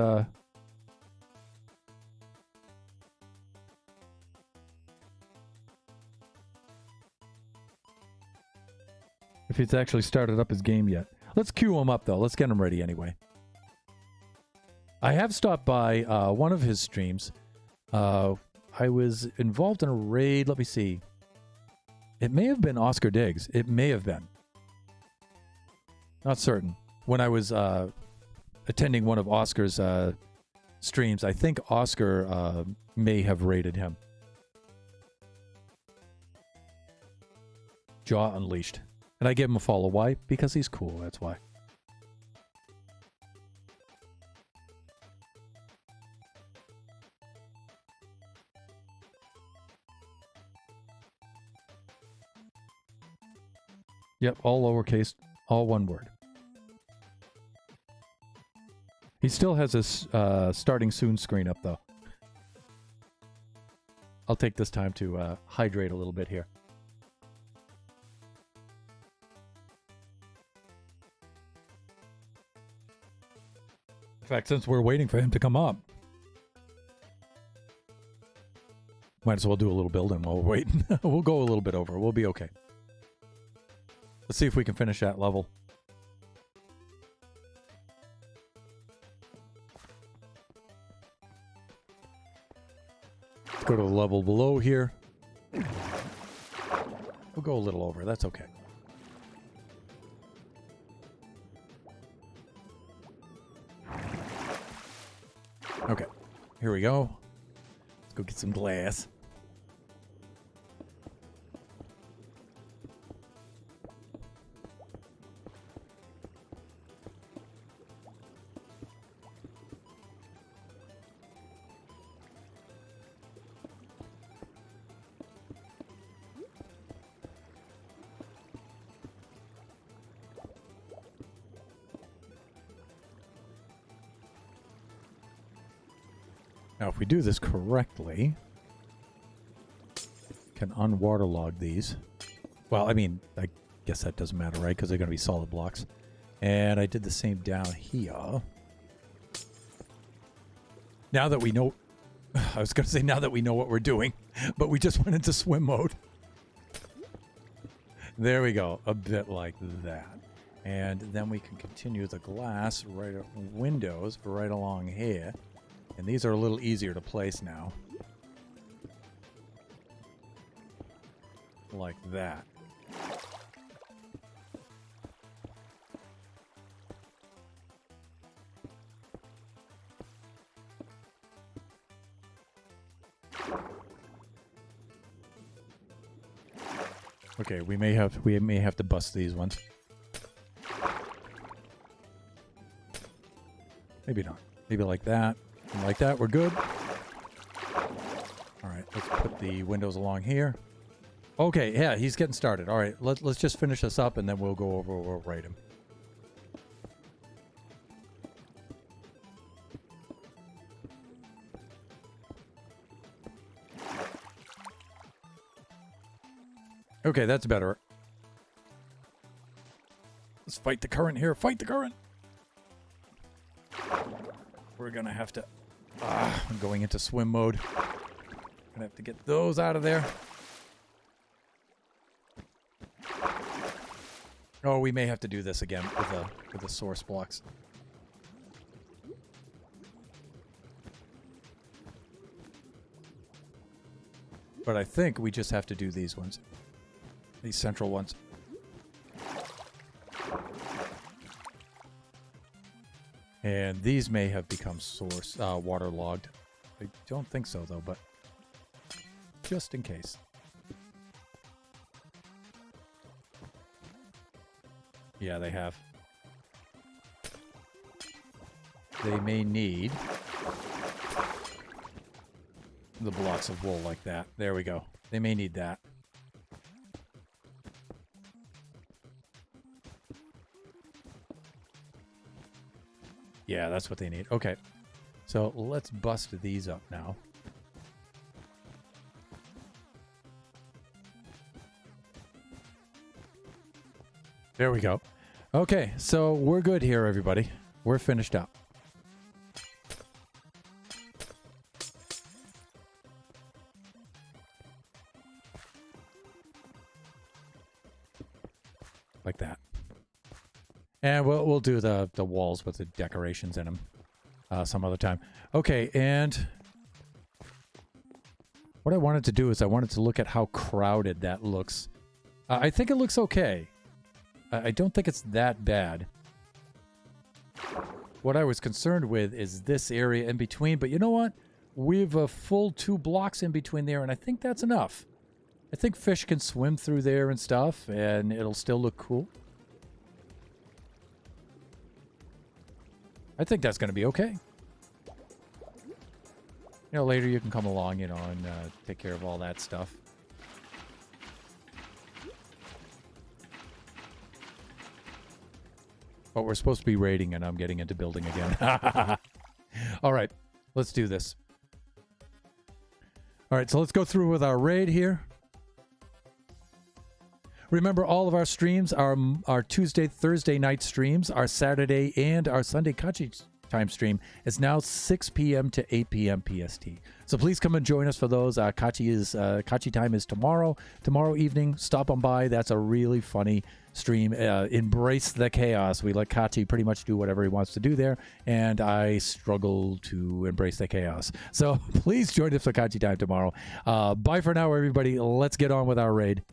Speaker 1: if he's actually started up his game yet. Let's queue him up, though. Let's get him ready anyway. I have stopped by one of his streams. I was involved in a raid. Let me see. It may have been Oscar Diggs. It may have been. Not certain. When I was attending one of Oscar's streams, I think Oscar may have raided him. Jaw Unleashed. And I gave him a follow. Why? Because he's cool. That's why. Yep, all lowercase, all one word. He still has his starting soon screen up, though. I'll take this time to hydrate a little bit here. In fact, since we're waiting for him to come up, might as well do a little building while we're waiting. We'll go a little bit over. We'll be okay. Let's see if we can finish that level. Let's go to the level below here. We'll go a little over. That's okay. Okay. Here we go. Let's go get some glass. Now, if we do this correctly, can unwaterlog these. Well, I mean, I guess that doesn't matter, right? Because they're going to be solid blocks. And I did the same down here. Now that we know... I was going to say now that we know what we're doing, but we just went into swim mode. There we go. A bit like that. And then we can continue the glass right windows right along here. And these are a little easier to place now. Like that. Okay, we may have to bust these ones. Maybe not. Maybe like that. And like that, we're good. All right, let's put the windows along here. Okay, yeah, he's getting started. All right, let's just finish this up, and then we'll go over, we'll rate him. Okay, that's better. Let's fight the current here. Fight the current! We're gonna have to... I'm going into swim mode. Gonna have to get those out of there. Oh, we may have to do this again with the source blocks. But I think we just have to do these ones. These central ones. And these may have become source waterlogged. I don't think so, though, but just in case. Yeah, they have. They may need the blocks of wool like that. There we go. They may need that. Yeah, that's what they need. Okay. So let's bust these up now. There we go. Okay, so we're good here, everybody. We're finished up. Like that. And we'll do the walls with the decorations in them some other time. Okay, and what I wanted to do is I wanted to look at how crowded that looks. I think it looks okay. I don't think it's that bad. What I was concerned with is this area in between, but you know what? We've a full 2 blocks in between there, and I think that's enough. I think fish can swim through there and stuff, and it'll still look cool. I think that's going to be okay. You know, later you can come along, you know, and take care of all that stuff. But we're supposed to be raiding, and I'm getting into building again. All right, let's do this. All right, so let's go through with our raid here. Remember, all of our streams, our Tuesday, Thursday night streams, our Saturday and our Sunday Kachi time stream is now 6 p.m. to 8 p.m. PST. So please come and join us for those. Kachi time is tomorrow evening. Stop on by. That's a really funny stream. Embrace the chaos. We let Kachi pretty much do whatever he wants to do there, and I struggle to embrace the chaos. So please join us for Kachi time tomorrow. Bye for now, everybody. Let's get on with our raid.